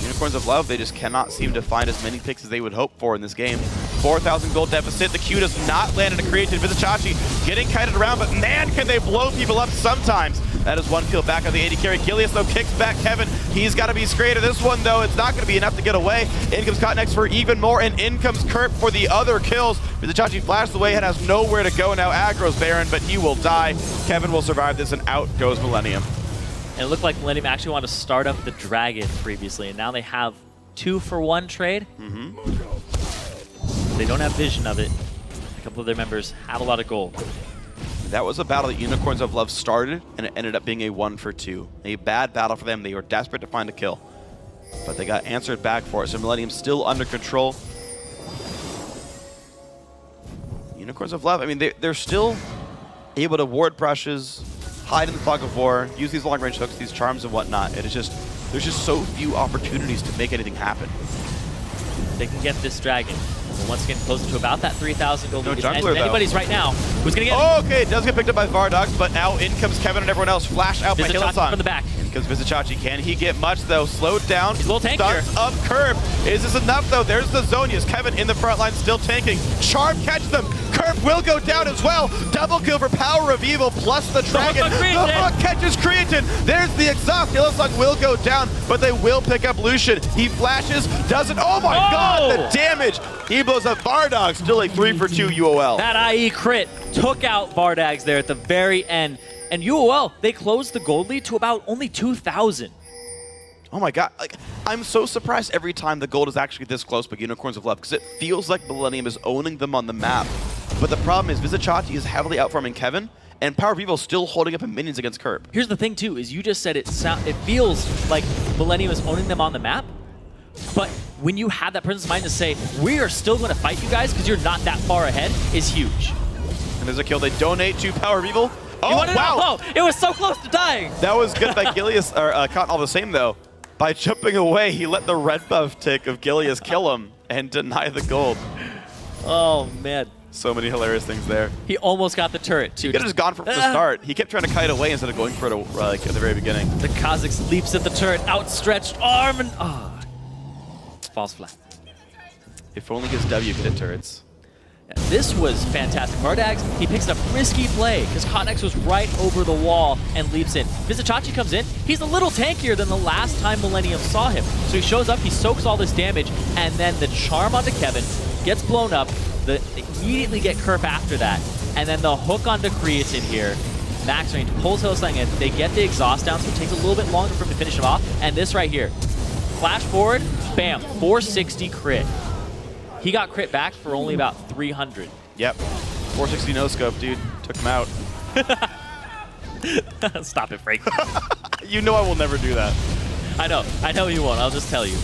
S2: Unicorns of Love, they just cannot seem to find as many picks as they would hope for in this game. 4,000 gold deficit. The Q does not land into Created. Vizichachi getting kited around, but man, can they blow people up sometimes. That is 1 kill back on the 80 carry. Gilius, though, kicks back Kevin. He's got to be straight. This one, though, it's not going to be enough to get away. In comes Cotnex for even more, and in comes Kerp for the other kills. Vizichachi flashes away and has nowhere to go now. Aggro's Baron, but he will die. Kevin will survive this, and out goes Millennium.
S1: And it looked like Millennium actually wanted to start up the Dragon previously, and now they have 2-for-1 trade. They don't have vision of it. A couple of their members have a lot of gold.
S2: That was a battle that Unicorns of Love started, and it ended up being a 1-for-2. A bad battle for them. They were desperate to find a kill, but they got answered back for it. So Millennium still under control. Unicorns of Love, I mean, they're still able to ward brushes, hide in the fog of war, use these long-range hooks, these charms and whatnot. It is just, there's just so few opportunities to make anything happen.
S1: They can get this dragon. We're once again closer to about that 3,000 gold.
S2: No jungler, though.
S1: Anybody's right now. Who's going to get
S2: Oh, okay, it does get picked up by Vardox, but now in comes Kevin and everyone else. Flash out by Hillsong.
S1: From the back.
S2: In comes Vizichachi. Can he get much, though? Slowed down.
S1: He's a little tankier.
S2: Starts up curb. Is this enough, though? There's the Zonias. Kevin in the front line still tanking. Charm catches them. Curb will go down as well. Double kill for Power of Evil plus the Dragon. The hook catches Creatine. There's the exhaust. Hillsong will go down, but they will pick up Lucian. He flashes, doesn't. Oh my god, the damage. He blows up Vardox. Still a 3 for 2 UOL.
S1: That IE crit took out Vardags there at the very end. And UOL, they closed the gold lead to about only 2,000.
S2: Oh my god, like, I'm so surprised every time the gold is actually this close by Unicorns of Love, because it feels like Millenium is owning them on the map. But the problem is Vizichachi is heavily outfarming Kevin, and Power of Evil still holding up in minions against Curb.
S1: Here's the thing too, is you just said it feels like Millenium is owning them on the map, but when you have that presence of mind to say, we are still going to fight you guys because you're not that far ahead, is huge.
S2: And there's a kill. They donate to Power of Evil. Oh,
S1: wow. It was so close to dying.
S2: That was good by Gilius, or Cotton all the same, though. By jumping away, he let the red buff tick of Gilius kill him and deny the gold.
S1: Oh, man.
S2: So many hilarious things there.
S1: He almost got the turret, too.
S2: He could have just gone from the start. He kept trying to kite away instead of going for it like, at the very beginning.
S1: The Kha'Zix leaps at the turret, outstretched arm, and falls flat.
S2: If only his W could hit turrets.
S1: This was fantastic. Vardags, he picks up risky play because Cotnex was right over the wall and leaps in. Vizichachi comes in. He's a little tankier than the last time Millenium saw him. So he shows up, he soaks all this damage, and then the charm onto Kevin gets blown up. They immediately get Kerp after that. And then the hook onto Creatine here. Max range pulls Hillsong in. They get the exhaust down, so it takes a little bit longer for him to finish him off. And this right here. Flash forward, bam, 460 crit. He got crit back for only about 300.
S2: Yep. 460 no-scope, dude. Took him out.
S1: Stop it, Frank.
S2: You know I will never do that.
S1: I know you won't. I'll just tell you.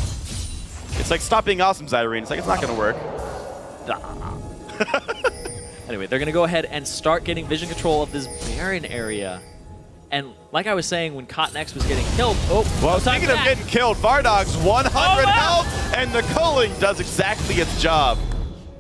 S2: It's like, stop being awesome, Zyrene. It's like, it's not going to work.
S1: Anyway, they're going to go ahead and start getting vision control of this Baron area. And like I was saying, when Cotton X was getting killed,
S2: well, speaking of getting killed, Vardox 100 health, and the culling does exactly its job.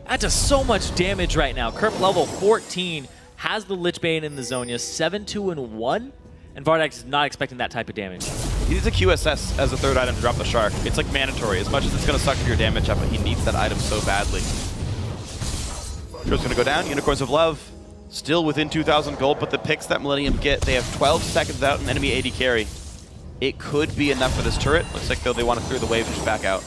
S1: That does so much damage right now. Kerp level 14 has the Lich Bane in the Zonia, 7-2-1, and Vardox is not expecting that type of damage.
S2: He needs a QSS as a third item to drop the Shark. It's like mandatory. As much as it's going to suck for your damage up, but he needs that item so badly. Show's going to go down. Unicorns of Love. Still within 2,000 gold, but the picks that Millenium get, they have 12 seconds without an enemy AD carry. It could be enough for this turret. Looks like, though, they want to clear the wave and just back out.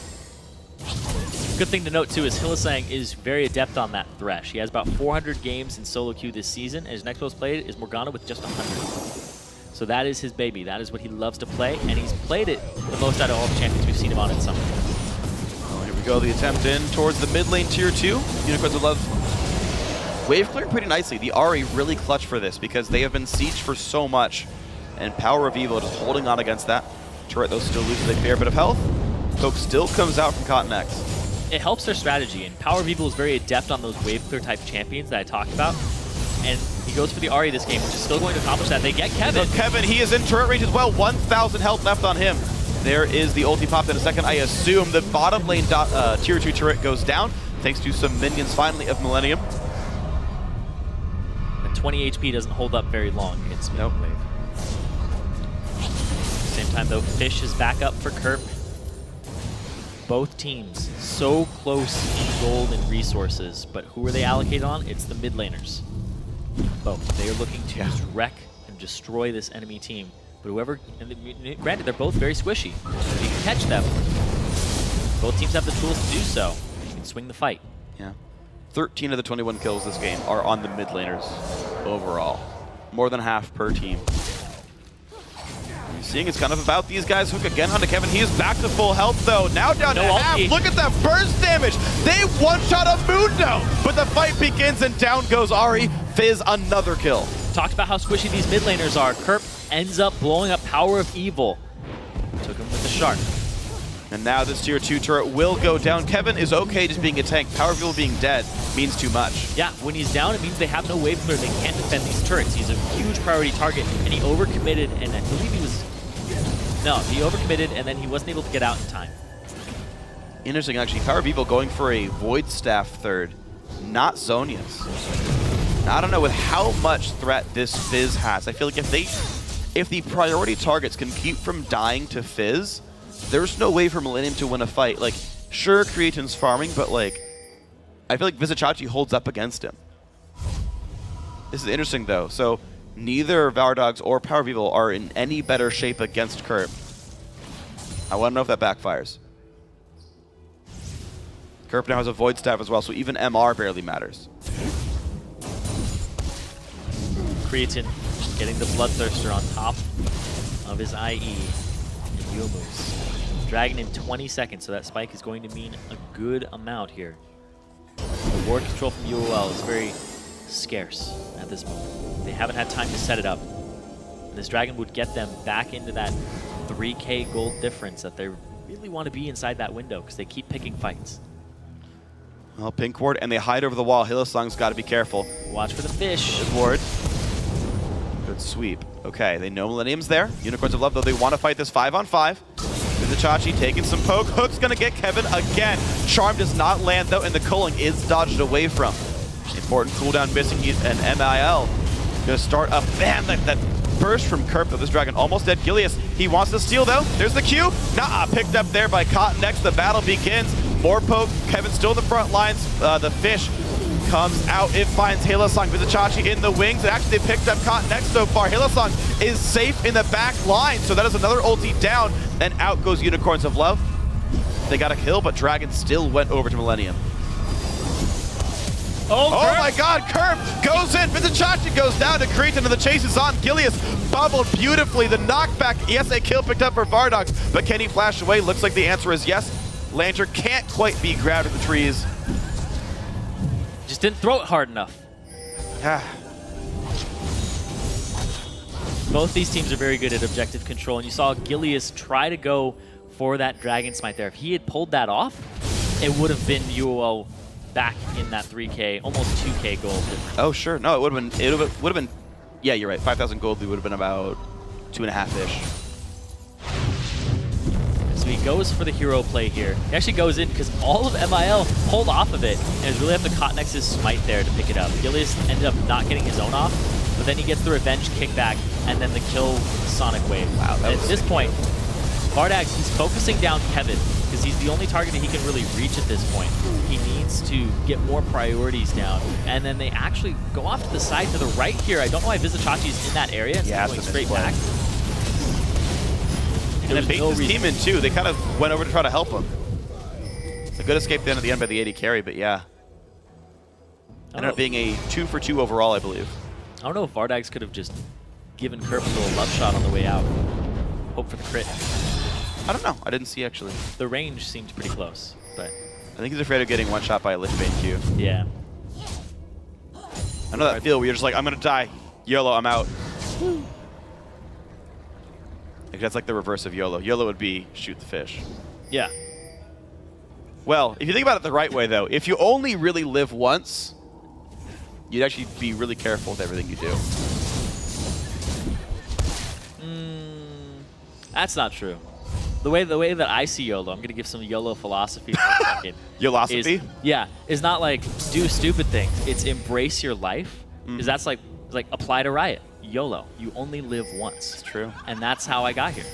S1: Good thing to note, too, is Hillsong is very adept on that Thresh. He has about 400 games in solo queue this season, and his next most played is Morgana with just 100. So that is his baby. That is what he loves to play, and he's played it the most out of all the champions we've seen him on in summer.
S2: Oh, here we go. The attempt in towards the mid lane tier 2. Unicorns of Love. Wave clearing pretty nicely. The Ahri really clutch for this because they have been sieged for so much. And Power of Evil just holding on against that. Turret, though, still loses a fair bit of health. Coke still comes out from Cotton X.
S1: It helps their strategy, and Power of Evil is very adept on those wave clear type champions that I talked about. And he goes for the Ahri this game, which is still going to accomplish that. They get Kevin.
S2: So Kevin, he is in turret range as well. 1,000 health left on him. There is the ulti popped in a second. I assume the bottom lane tier 2 turret goes down, thanks to some minions finally of Millenium.
S1: 20 HP doesn't hold up very long against Wave. Same time, though, Fish is back up for Kerp. Both teams so close in gold and resources, but who are they allocated on? It's the mid laners. Both. They are looking to just wreck and destroy this enemy team. But whoever, and granted, they're both very squishy. If you can catch them, both teams have the tools to do so. You can swing the fight.
S2: Yeah. 13 of the 21 kills this game are on the mid laners overall. More than half per team. You're seeing it's kind of about these guys. Hook again onto Kevin. He is back to full health, though. Now down to half. Look at that burst damage. They one-shot a Mundo, but the fight begins and down goes Ahri. Fizz another kill.
S1: Talked about how squishy these mid laners are. Kerp ends up blowing up Power of Evil. Took him with the Shark.
S2: And now this tier 2 turret will go down. Kevin is okay just being a tank. Power Fuel being dead means too much.
S1: Yeah, when he's down, it means they have no wave clear. They can't defend these turrets. He's a huge priority target, and he overcommitted, and I believe he was... No, he overcommitted, and then he wasn't able to get out in time.
S2: Interesting, actually. Power Vivo going for a Void Staff third, not Zhonya's. I don't know with how much threat this Fizz has. I feel like if the priority targets can keep from dying to Fizz, there's no way for Millenium to win a fight. Like, sure, Creatin's farming, but like, I feel like Vizichachi holds up against him. This is interesting though. So neither Vardogs or Power Vivo are in any better shape against Kerp. I want to know if that backfires. Kerp now has a Void Staff as well, so even MR barely matters.
S1: Creatin getting the Bloodthirster on top of his IE. And Youmuu's. Dragon in 20 seconds, so that spike is going to mean a good amount here. The ward control from UOL is very scarce at this moment. They haven't had time to set it up. And this Dragon would get them back into that 3K gold difference that they really want to be inside that window because they keep picking fights.
S2: Well, pink ward, and they hide over the wall. Hillsong's got to be careful.
S1: Watch for the fish.
S2: Good ward. Good sweep. Okay, they know Millenium's there. Unicorns of Love, though, they want to fight this 5-on-5. Vizichachi taking some poke. Hook's going to get Kevin again. Charm does not land, though, and the culling is dodged away from. Important cooldown missing, and MIL going to start up. Bam! That burst from Kerp, though. This Dragon almost dead. Gilius, he wants to steal, though. There's the Q. Nah, picked up there by Cotton. Next, the battle begins. More poke. Kevin still in the front lines. The fish comes out. It finds Hillsong. Vizichachi in the wings. And actually, they picked up Cotton next so far. Hillsong is safe in the back line. So that is another ulti down. And out goes Unicorns of Love. They got a kill, but Dragon still went over to Millenium. Oh my god, Kerp goes in. Vizichachi goes down to Cretan, and the chase is on. Gilius bubbled beautifully. The knockback, yes, a kill picked up for Vardogs, but can he flash away? Looks like the answer is yes. Lantern can't quite be grabbed in the trees.
S1: Just didn't throw it hard enough. Both these teams are very good at objective control, and you saw Gilius try to go for that Dragon Smite there. If he had pulled that off, it would have been UOL back in that 3K, almost 2K gold difference.
S2: Oh, sure. No, it would have been, yeah, you're right. 5,000 gold, it would have been about 2.5-ish.
S1: So he goes for the hero play here. He actually goes in because all of MIL pulled off of it, and it's really up to Cottonex's smite there to pick it up. Gilius ended up not getting his own off, but then he gets the revenge kickback, and then the kill Sonic Wave. Wow, at this point, Vardags, he's focusing down Kevin, because he's the only target that he can really reach at this point. He needs to get more priorities down, and then they actually go off to the side to the right here. I don't know why Vizichachi's in that area instead of going straight back.
S2: And they bait this team in too. They kind of went over to try to help him. A good escape then at the end by the AD carry, but yeah. Ended up being a 2-for-2 overall, I believe.
S1: I don't know if Vardags could have just given Kerp a little love shot on the way out. Hope for the crit.
S2: I don't know. I didn't see, actually.
S1: The range seemed pretty close, but...
S2: I think he's afraid of getting one-shot by a Lichbane Q.
S1: Yeah.
S2: I know that feel where you're just like, I'm going to die. YOLO, I'm out. Like, that's like the reverse of YOLO. YOLO would be shoot the fish.
S1: Yeah.
S2: Well, if you think about it the right way, though, if you only really live once, you'd actually be really careful with everything you do.
S1: That's not true. The way that I see YOLO, I'm going to give some YOLO philosophy for a second.
S2: YOLosophy?
S1: Is not like do stupid things. It's embrace your life. Because that's like apply to Riot. YOLO. You only live once.
S2: It's true.
S1: And that's how I got here.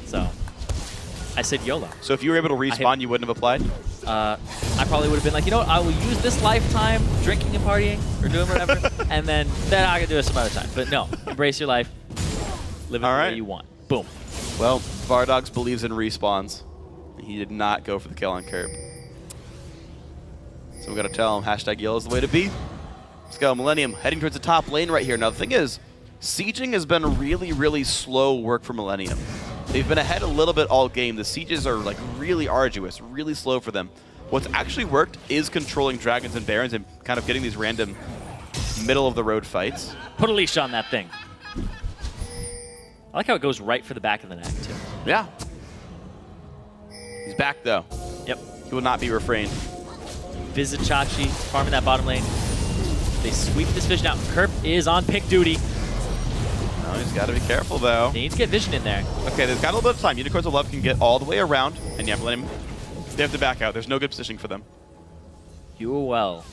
S1: So I said YOLO.
S2: So if you were able to respawn, you wouldn't have applied?
S1: I probably would have been like, you know what, I will use this lifetime drinking and partying or doing whatever, and then I can do it some other time. But no, embrace your life. Live it the way you want. Boom.
S2: Well, Vardogs believes in respawns. He did not go for the kill on Kerp. So we got to tell him #YOLO is the way to be. Let's go. Millenium heading towards the top lane right here. Now the thing is, sieging has been really, really slow work for Millenium. They've been ahead a little bit all game. The sieges are like really arduous, really slow for them. What's actually worked is controlling dragons and barons and kind of getting these random middle of the road fights.
S1: Put a leash on that thing. I like how it goes right for the back of the neck too.
S2: Yeah. These back, though.
S1: Yep.
S2: He will not be refrained.
S1: Vizichachi farming that bottom lane. They sweep this vision out. Kerp is on pick duty.
S2: No, he's got to be careful, though.
S1: They need to get vision in there.
S2: Okay, there's got a little bit of time. Unicorns of Love can get all the way around. And yeah, Millenium, they have to back out. There's no good positioning for them.
S1: UOL.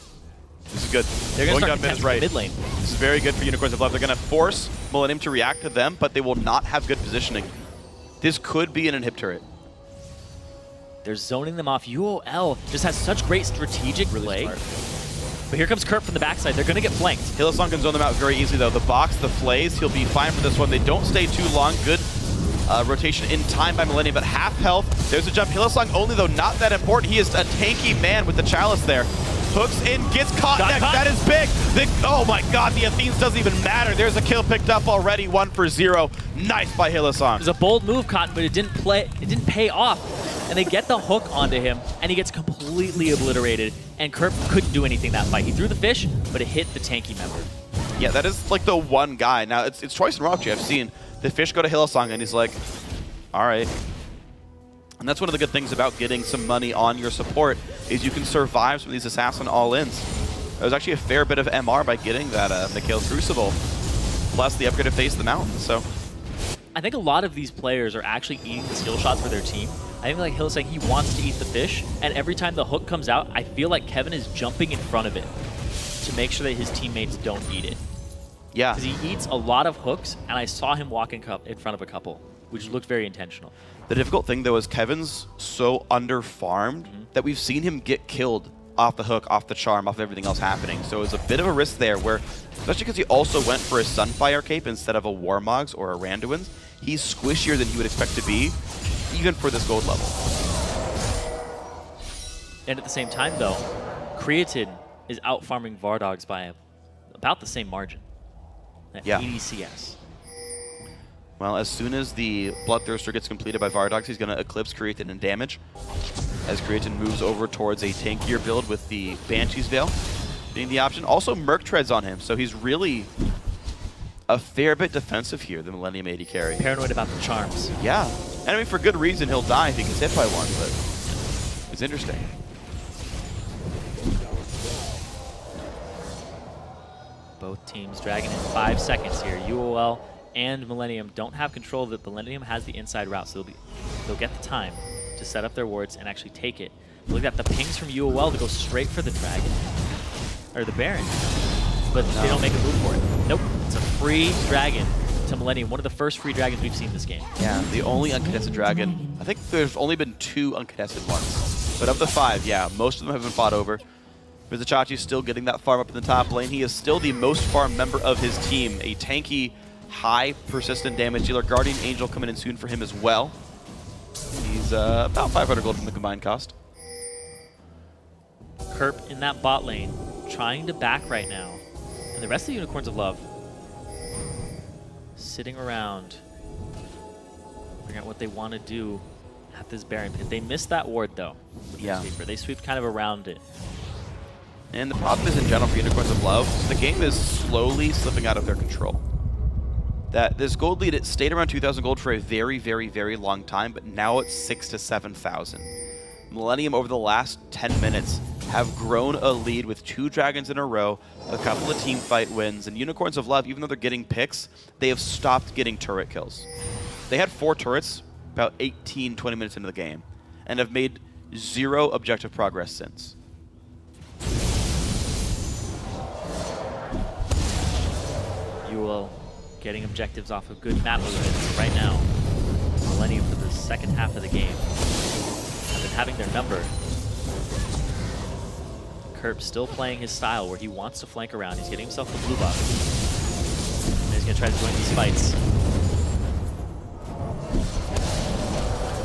S2: This is good.
S1: They're going to start
S2: mid is right.
S1: mid lane.
S2: This is very good for Unicorns of Love. They're going to force Millenium to react to them, but they will not have good positioning. This could be an inhib turret.
S1: They're zoning them off. UOL just has such great strategic play.
S2: Smart.
S1: But here comes Kerp from the backside. They're going to get flanked.
S2: Hylissang can zone them out very easily, though. The box, the flays, he'll be fine for this one. They don't stay too long. Good rotation in time by Millenium, but half health. There's a jump. Hylissang only, though, not that important. He is a tanky man with the chalice there. Hooks in, gets caught next. That is big. Oh my god, the Athenes doesn't even matter. There's a kill picked up already, 1 for 0. Nice by Hylissang.
S1: It was a bold move, Cotton, but it didn't pay off. And they get the hook onto him, and he gets completely obliterated. And Kerp couldn't do anything that fight. He threw the fish, but it hit the tanky member.
S2: Yeah, that is like the one guy. Now, it's Choice and Rocktree. I've seen the fish go to Hylissang, and he's like, all right. And that's one of the good things about getting some money on your support, is you can survive some of these assassin all-ins. There was actually a fair bit of MR by getting that Mikhail's Crucible, plus the upgrade of Face the Mountain. So
S1: I think a lot of these players are actually eating the skill shots for their team. I think like Hill's saying, he wants to eat the fish, and every time the hook comes out, I feel like Kevin is jumping in front of it to make sure that his teammates don't eat it.
S2: Yeah.
S1: Because he eats a lot of hooks, and I saw him walk in front of a couple, which looked very intentional.
S2: The difficult thing, though, is Kevin's so under-farmed that we've seen him get killed off the hook, off the charm, off everything else happening. So it's a bit of a risk there where, especially because he also went for a Sunfire cape instead of a Warmogs or a Randuin's, he's squishier than you would expect to be, even for this gold level.
S1: And at the same time, though, Creatine is out-farming Vardogs by about the same margin. At 80 CS.
S2: Well, as soon as the Bloodthirster gets completed by Vardogs, he's going to eclipse Creatine in damage, as Creatine moves over towards a tankier build with the Banshee's Veil being the option. Also, Merc treads on him, so he's really a fair bit defensive here, the Millenium AD carry.
S1: Paranoid about the charms.
S2: Yeah. And I mean, for good reason, he'll die if he gets hit by one, but it's interesting.
S1: Both teams dragging in 5 seconds here. UOL and Millenium don't have control of it, but Millenium has the inside route, so they'll get the time to set up their wards and actually take it. Look at the pings from UOL to go straight for the dragon, or the Baron, but they don't make a move for it. Nope, it's a free dragon to Millenium, one of the first free dragons we've seen this game.
S2: Yeah, the only uncontested dragon. I think there's only been 2 uncontested ones, but of the 5, yeah, most of them have been fought over. Vizichachi's still getting that farm up in the top lane. He is still the most farmed member of his team, a tanky, high persistent damage dealer. Guardian Angel coming in soon for him as well. He's about 500 gold from the combined cost.
S1: Kerp in that bot lane, trying to back right now. And the rest of the Unicorns of Love sitting around, figuring out what they want to do at this Baron pit. They missed that ward, though.
S2: Yeah.
S1: They sweeped kind of around it.
S2: And the problem is, in general, for Unicorns of Love, the game is slowly slipping out of their control. That this gold lead, it stayed around 2,000 gold for a very, very, very long time, but now it's 6,000 to 7,000. Millenium, over the last 10 minutes, have grown a lead with 2 dragons in a row, a couple of team fight wins, and Unicorns of Love, even though they're getting picks, they have stopped getting turret kills. They had 4 turrets about 18, 20 minutes into the game, and have made 0 objective progress since.
S1: UOL getting objectives off of good map movements right now. Millenium for the second half of the game have been having their number. Kerp still playing his style where he wants to flank around. He's getting himself the blue buff. And he's going to try to join these fights.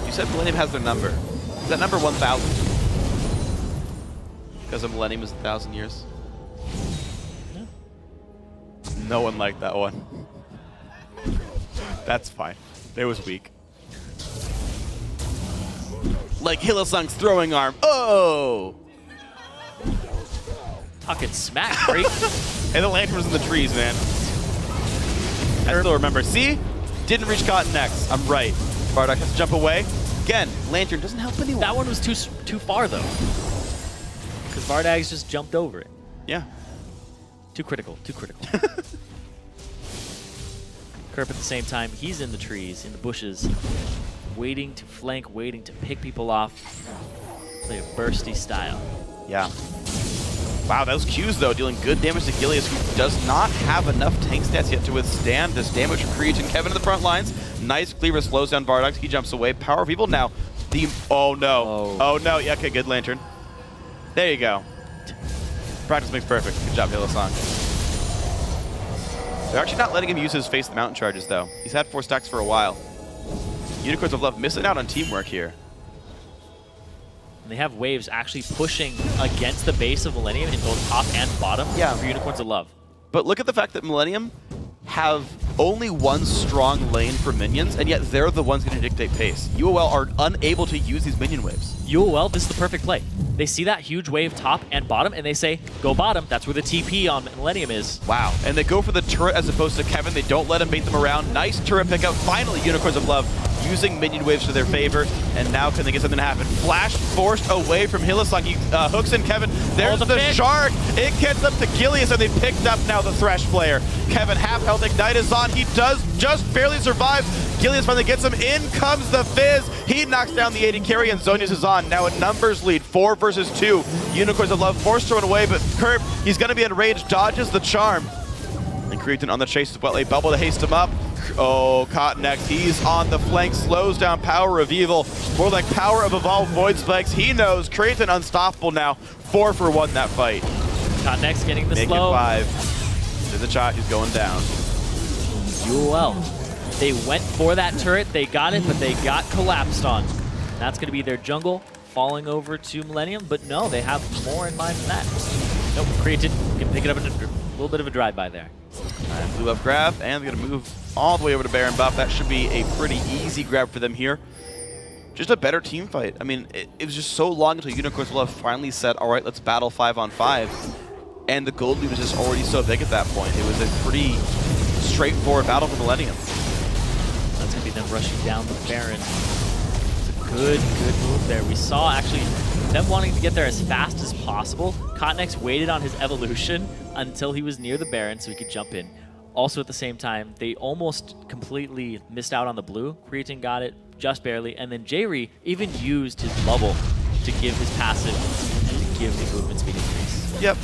S2: You said Millenium has their number. Is that number 1,000? Because a Millennium is 1,000 years?
S1: Yeah.
S2: No one liked that one. That's fine. It was weak. Like Hylissang's throwing arm. Oh!
S1: Talking smack, freak.
S2: Hey, the lantern was in the trees, man. I still remember. See? Didn't reach Cotton X. I'm right. Bardock has to jump away. Again, Lantern doesn't help anyone.
S1: That one was too far, though. Because Vardags just jumped over it.
S2: Yeah.
S1: Too critical, too critical. Kerp at the same time, he's in the trees, in the bushes, waiting to flank, waiting to pick people off. Play a bursty style.
S2: Yeah. Wow, those Qs, though, dealing good damage to Gilius, who does not have enough tank stats yet to withstand this damage from Creech and Kevin in the front lines. Nice cleaver slows down Vardox. He jumps away. Power of Evil now. Oh, no. Oh, no. Yeah, okay, good Lantern. There you go. Practice makes perfect. Good job, Hillsong. They're actually not letting him use his Face the Mountain charges, though. He's had 4 stacks for a while. Unicorns of Love missing out on teamwork here.
S1: And they have waves actually pushing against the base of Millenium in both top and bottom for Unicorns of Love.
S2: But look at the fact that Millenium have only one strong lane for minions, and yet they're the ones going to dictate pace. UOL are unable to use these minion waves.
S1: UOL, this is the perfect play. They see that huge wave top and bottom, and they say, go bottom. That's where the TP on Millenium is.
S2: Wow. And they go for the turret as opposed to Kevin. They don't let him bait them around. Nice turret pickup. Finally, Unicorns of Love using minion waves to their favor. And now can they get something to happen? Flash forced away from Hillsong. He hooks in Kevin. There's the shark. It gets up to Gilius, and they picked up now the Thresh player. Kevin, half health. Ignite is on. He does just barely survive. Gilius finally gets him. In comes the Fizz. He knocks down the AD carry, and Zonius is on. Now a numbers lead, 4 versus 2. Unicorns of Love forced to run away, but Kerp, he's going to be enraged, dodges the charm. And Cretan on the chase as well. A bubble to haste him up. Oh, Cottonex, he's on the flank, slows down Power of Evil. More like Power of Evolved Void Spikes. He knows Cretan unstoppable now. 4 for 1 that fight.
S1: Cottonex getting the
S2: Make
S1: slow.
S2: It 5. There's a shot, he's going down.
S1: UOL. They went for that turret, they got it, but they got collapsed on. That's going to be their jungle, falling over to Millenium, but no, they have more in mind than that. Nope, Created can pick it up in a little bit of a drive-by there.
S2: Alright, blue buff grab, and they're going to move all the way over to Baron buff. That should be a pretty easy grab for them here. Just a better team fight. I mean, it was just so long until Unicorns will have finally said, all right, let's battle 5-on-5. And the gold lead was just already so big at that point. It was a pretty straightforward battle for Millenium.
S1: That's going to be them rushing down the Baron. It's a good move there. We saw actually them wanting to get there as fast as possible. Cottonex waited on his evolution until he was near the Baron so he could jump in. Also at the same time, they almost completely missed out on the blue. Creatine got it just barely, and then Jayri even used his bubble to give his passive and to give the movement speed increase.
S2: Yep.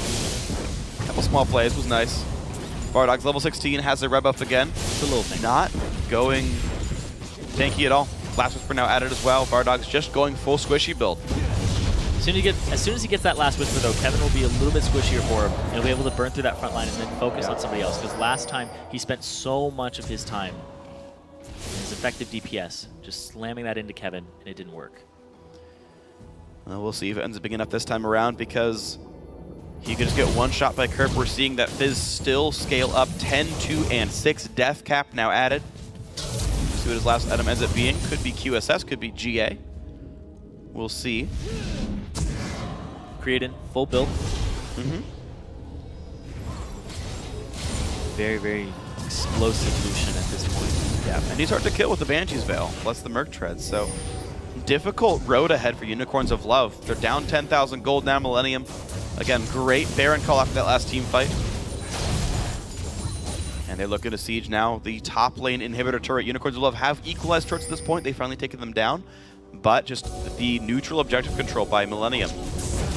S2: Couple small plays was nice. Vardogs level 16 has their red buff again.
S1: It's a little thing.
S2: Not going tanky at all. Last Whisper now added as well. Vardogs just going full squishy build.
S1: As soon as he gets that last Whisper, though, Kevin will be a little bit squishier for him, and he'll be able to burn through that front line and then focus on somebody else. Because last time, he spent so much of his time in his effective DPS just slamming that into Kevin, and it didn't work.
S2: Well, we'll see if it ends up being enough this time around, because he could just get one shot by Kerp. We're seeing that Fizz still scale up 10, 2, and 6. Death Cap now added. See what his last item ends up being. Could be QSS, could be GA. We'll see.
S1: Creatin, full build. Very, very explosive Lucian at this point.
S2: Yeah, and he's hard to kill with the Banshee's Veil, plus the Merc Treads, so difficult road ahead for Unicorns of Love. They're down 10,000 gold now, Millenium. Again, great Baron call after that last team fight. And they're looking to siege now the top lane inhibitor turret. Unicorns of Love have equalized turrets at this point. They've finally taken them down, but just the neutral objective control by Millenium.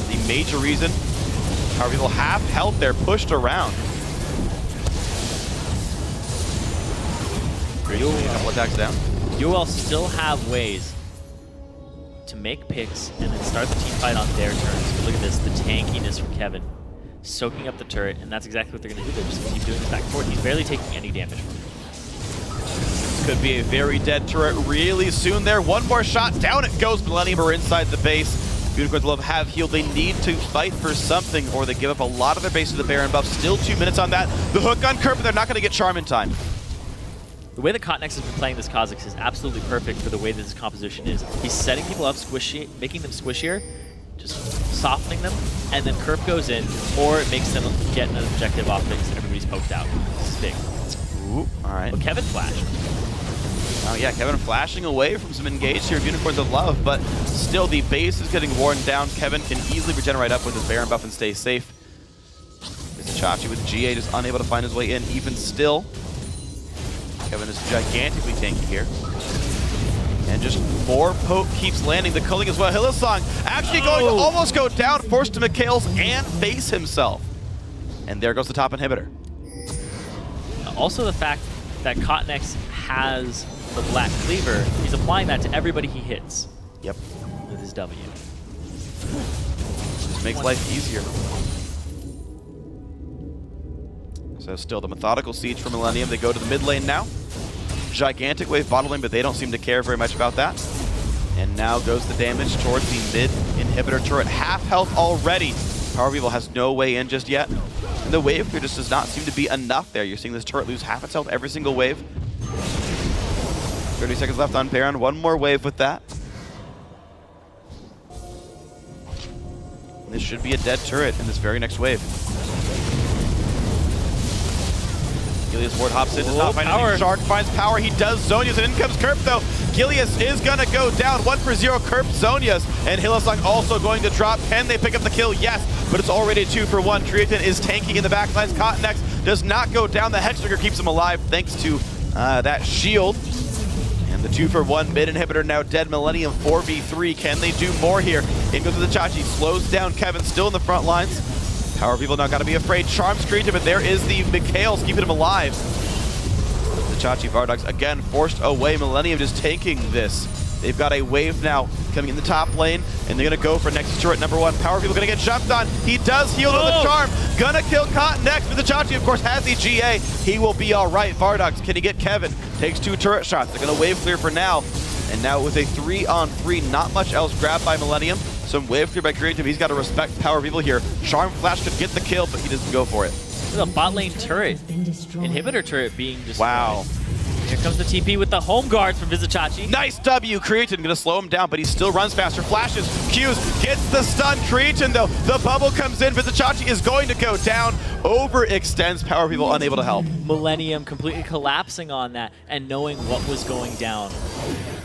S2: The major reason how people have health there pushed around. A couple attacks down.
S1: UOL still have ways to make picks and then start the team fight on their turns. But look at this, the tankiness from Kevin. Soaking up the turret, and that's exactly what they're going to do. They're just going to keep doing this back and forth. He's barely taking any damage from it.
S2: This could be a very dead turret really soon there. One more shot, down it goes. Millenium are inside the base. Unicorns of Love have healed. They need to fight for something, or they give up a lot of their base to the Baron buff. Still 2 minutes on that. The hook on Kerp, but they're not going to get Charm in time.
S1: The way that Cottonex has been playing this Kha'Zix is absolutely perfect for the way that his composition is. He's setting people up, making them squishier, just softening them, and then Kerp goes in, or it makes them get an objective off because everybody's poked out. This is big.
S2: Ooh, all right.
S1: But Kevin flashed.
S2: Oh yeah, Kevin flashing away from some engage here of Unicorns of Love, but still the base is getting worn down. Kevin can easily regenerate up with his Baron buff and stay safe. Chachi with GA just unable to find his way in. Even still, Kevin is gigantically tanky here. And just more poke keeps landing. The culling as well. Hylissang actually going to almost go down, forced to Mikhail's and face himself. And there goes the top inhibitor.
S1: Also the fact that Cotnex has the Black Cleaver, he's applying that to everybody he hits.
S2: Yep.
S1: With his W.
S2: Just makes life easier. So still the methodical siege for Millenium. They go to the mid lane now. Gigantic wave bottom lane, but they don't seem to care very much about that. And now goes the damage towards the mid inhibitor turret. Half health already. Power of Evil has no way in just yet. And the wave clear just does not seem to be enough there. You're seeing this turret lose half its health every single wave. 30 seconds left on Baron. One more wave with that. This should be a dead turret in this very next wave. Gilius ward hops in, does not find anything. Shark finds power, he does Zhonya's, and in comes Kerp though. Gilius is gonna go down, 1-for-0 Kerp Zhonya's, and Hylissang also going to drop. Can they pick up the kill? Yes, but it's already 2-for-1. Creatine is tanking in the backlines. Cotnex does not go down. The Hextrigger keeps him alive thanks to that shield. And the 2-for-1 mid inhibitor now dead. Millenium 4v3. Can they do more here? In goes the Chachi, slows down Kevin, still in the front lines. Power people not gotta be afraid. Charms creative, but there is the Mikhail's keeping him alive. The Chachi Vardogs again forced away. Millenium just tanking this. They've got a wave now coming in the top lane, and they're gonna go for Nexus turret number 1. Power people gonna get jumped on. He does heal with the charm. Gonna kill Cotnex, but the Chachi of course has the GA. He will be all right. Vardogs, can he get Kevin? Takes 2 turret shots. They're gonna wave clear for now. And now with a 3-on-3, not much else grabbed by Millenium. Some wave clear by Creative. He's got to respect Power people here. Charm Flash could get the kill, but he doesn't go for it.
S1: There's a bot lane turret. Inhibitor turret being destroyed.
S2: Wow.
S1: Here comes the TP with the home guards from Vizichachi.
S2: Nice W. Creatin gonna slow him down, but he still runs faster. Flashes, Qs, gets the stun. Creatin though, the bubble comes in. Vizichachi is going to go down. Overextends. Power people unable to help.
S1: Millenium completely collapsing on that and knowing what was going down.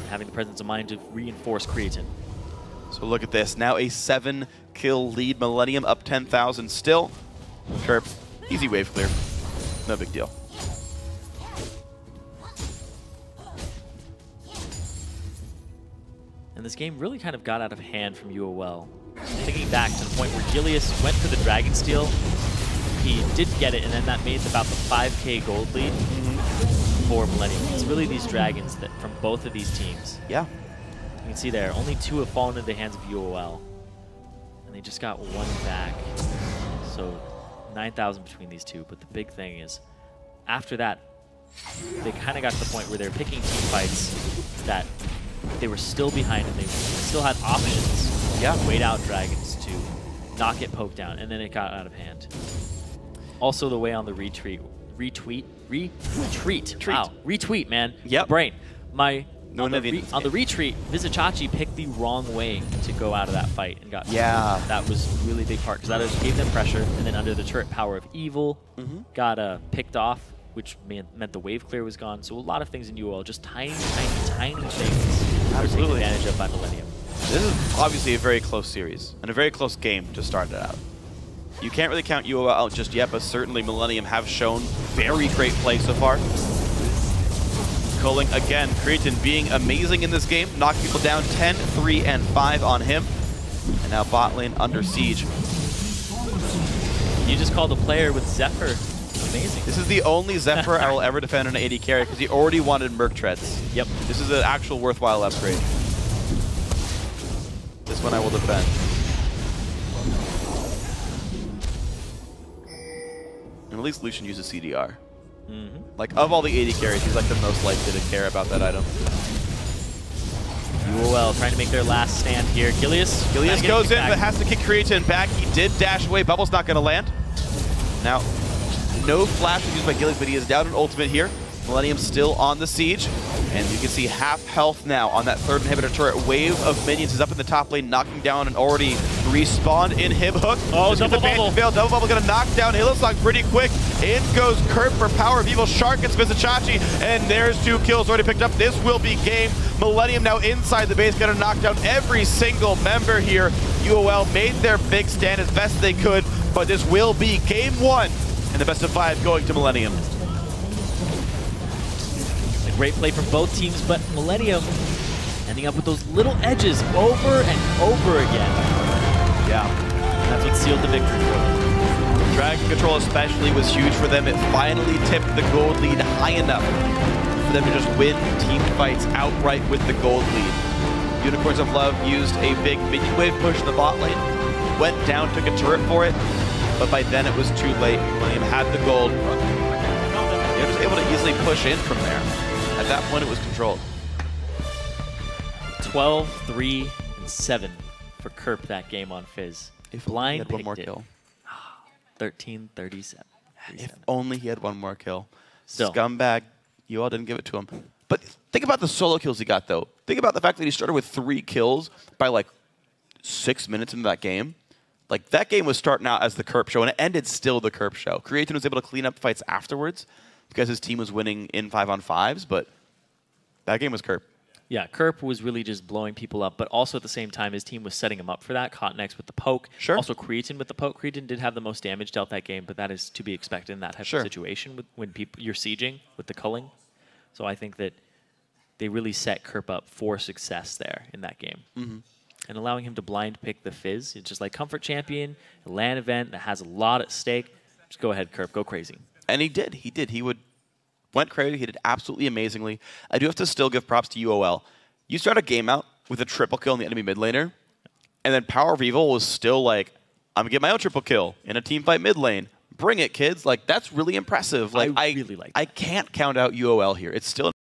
S1: Having the presence of mind to reinforce Creatin.
S2: So look at this. Now a 7-kill lead. Millenium up 10,000 still. Kerp, easy wave clear. No big deal.
S1: And this game really kind of got out of hand from UOL. Thinking back to the point where Gilius went for the Dragonsteel, he did get it, and then that made about the 5k gold lead for Millenium. It's really these dragons that from both of these teams.
S2: Yeah.
S1: You can see there, only 2 have fallen into the hands of UOL. And they just got 1 back. So 9,000 between these 2. But the big thing is, after that, they kind of got to the point where they're picking team fights that they were still behind and they still had options.
S2: Yeah.
S1: Wait out dragons to not get poked down, and then it got out of hand. Also the way on the retreat. Wow, retweet, man.
S2: Yep.
S1: Brain. On the retreat, Vizichachi picked the wrong way to go out of that fight and got that was a really big part because that gave them pressure, and then under the turret Power of Evil got picked off, which meant the wave clear was gone. So a lot of things in UOL, just tiny things that were taken advantage of by Millenium.
S2: This is obviously a very close series and a very close game to start it out. You can't really count UOL out just yet, but certainly Millenium have shown very great play so far. Culling again, Creatin being amazing in this game, knocked people down 10, 3, and 5 on him. And now bot lane under siege.
S1: You just called a player with Zephyr. Amazing.
S2: This is the only Zephyr I will ever defend on an AD carry because he already wanted Merc Treads.
S1: Yep.
S2: This is an actual worthwhile upgrade. This one I will defend. And at least Lucian uses CDR. Like, of all the AD carries, he's like the most likely to care about that item.
S1: UOL trying to make their last stand here. Gilius
S2: goes in, but has to kick Creatin back. He did dash away. Bubble's not going to land. Now, no flash was used by Gilius, but he is down an ultimate here. Millenium still on the siege. And you can see half health now on that 3rd inhibitor turret. Wave of minions is up in the top lane, knocking down an already Respawned in Hib Hook.
S1: Oh,
S2: Just
S1: double
S2: gets the
S1: bubble.
S2: fail. Double bubble gonna knock down Hillsong pretty quick. In goes Kurt for Power of Evil. Shark gets Vizichachi, and there's 2 kills already picked up. This will be game. Millenium now inside the base, gonna knock down every single member here. UOL made their big stand as best they could, but this will be game 1 and the best of 5 going to Millenium.
S1: A great play from both teams, but Millennium ending up with those little edges over and over again.
S2: Yeah.
S1: And that's what sealed the victory for them.
S2: Dragon Control especially was huge for them. It finally tipped the gold lead high enough for them to just win team fights outright with the gold lead. Unicorns of Love used a big minion wave push in the bot lane, went down, took a turret for it, but by then it was too late. Millennium had the gold. They were just able to easily push in from there. At that point, it was controlled.
S1: 12, 3, and 7 for Kerp that game on Fizz.
S2: If
S1: Blind
S2: he had one more
S1: picked it.
S2: kill.
S1: 13, 37.
S2: If only he had one more kill.
S1: Still.
S2: Scumbag. You all didn't give it to him. But think about the solo kills he got, though. Think about the fact that he started with 3 kills by, like, 6 minutes into that game. Like, that game was starting out as the Kerp show, and it ended still the Kerp show. Creatin was able to clean up fights afterwards because his team was winning in 5-on-5s, but that game was Kerp.
S1: Yeah, Kerp was really just blowing people up, but also at the same time, his team was setting him up for that. Cotnex with the poke.
S2: Sure.
S1: Also Creatin with the poke. Creatin did have the most damage dealt that game, but that is to be expected in that type of situation when you're sieging with the culling. So I think that they really set Kerp up for success there in that game. And allowing him to blind pick the Fizz, it's just like Comfort Champion, a LAN event that has a lot at stake. Just go ahead, Kerp, go crazy.
S2: And he did. He did. He went crazy. He did absolutely amazingly. I do have to still give props to UOL. You start a game out with a triple kill in the enemy mid laner, and then Power of Evil was still like, I'm going to get my own triple kill in a team fight mid lane. Bring it, kids. Like, that's really impressive. Like,
S1: I really like that.
S2: I can't count out UOL here. It's still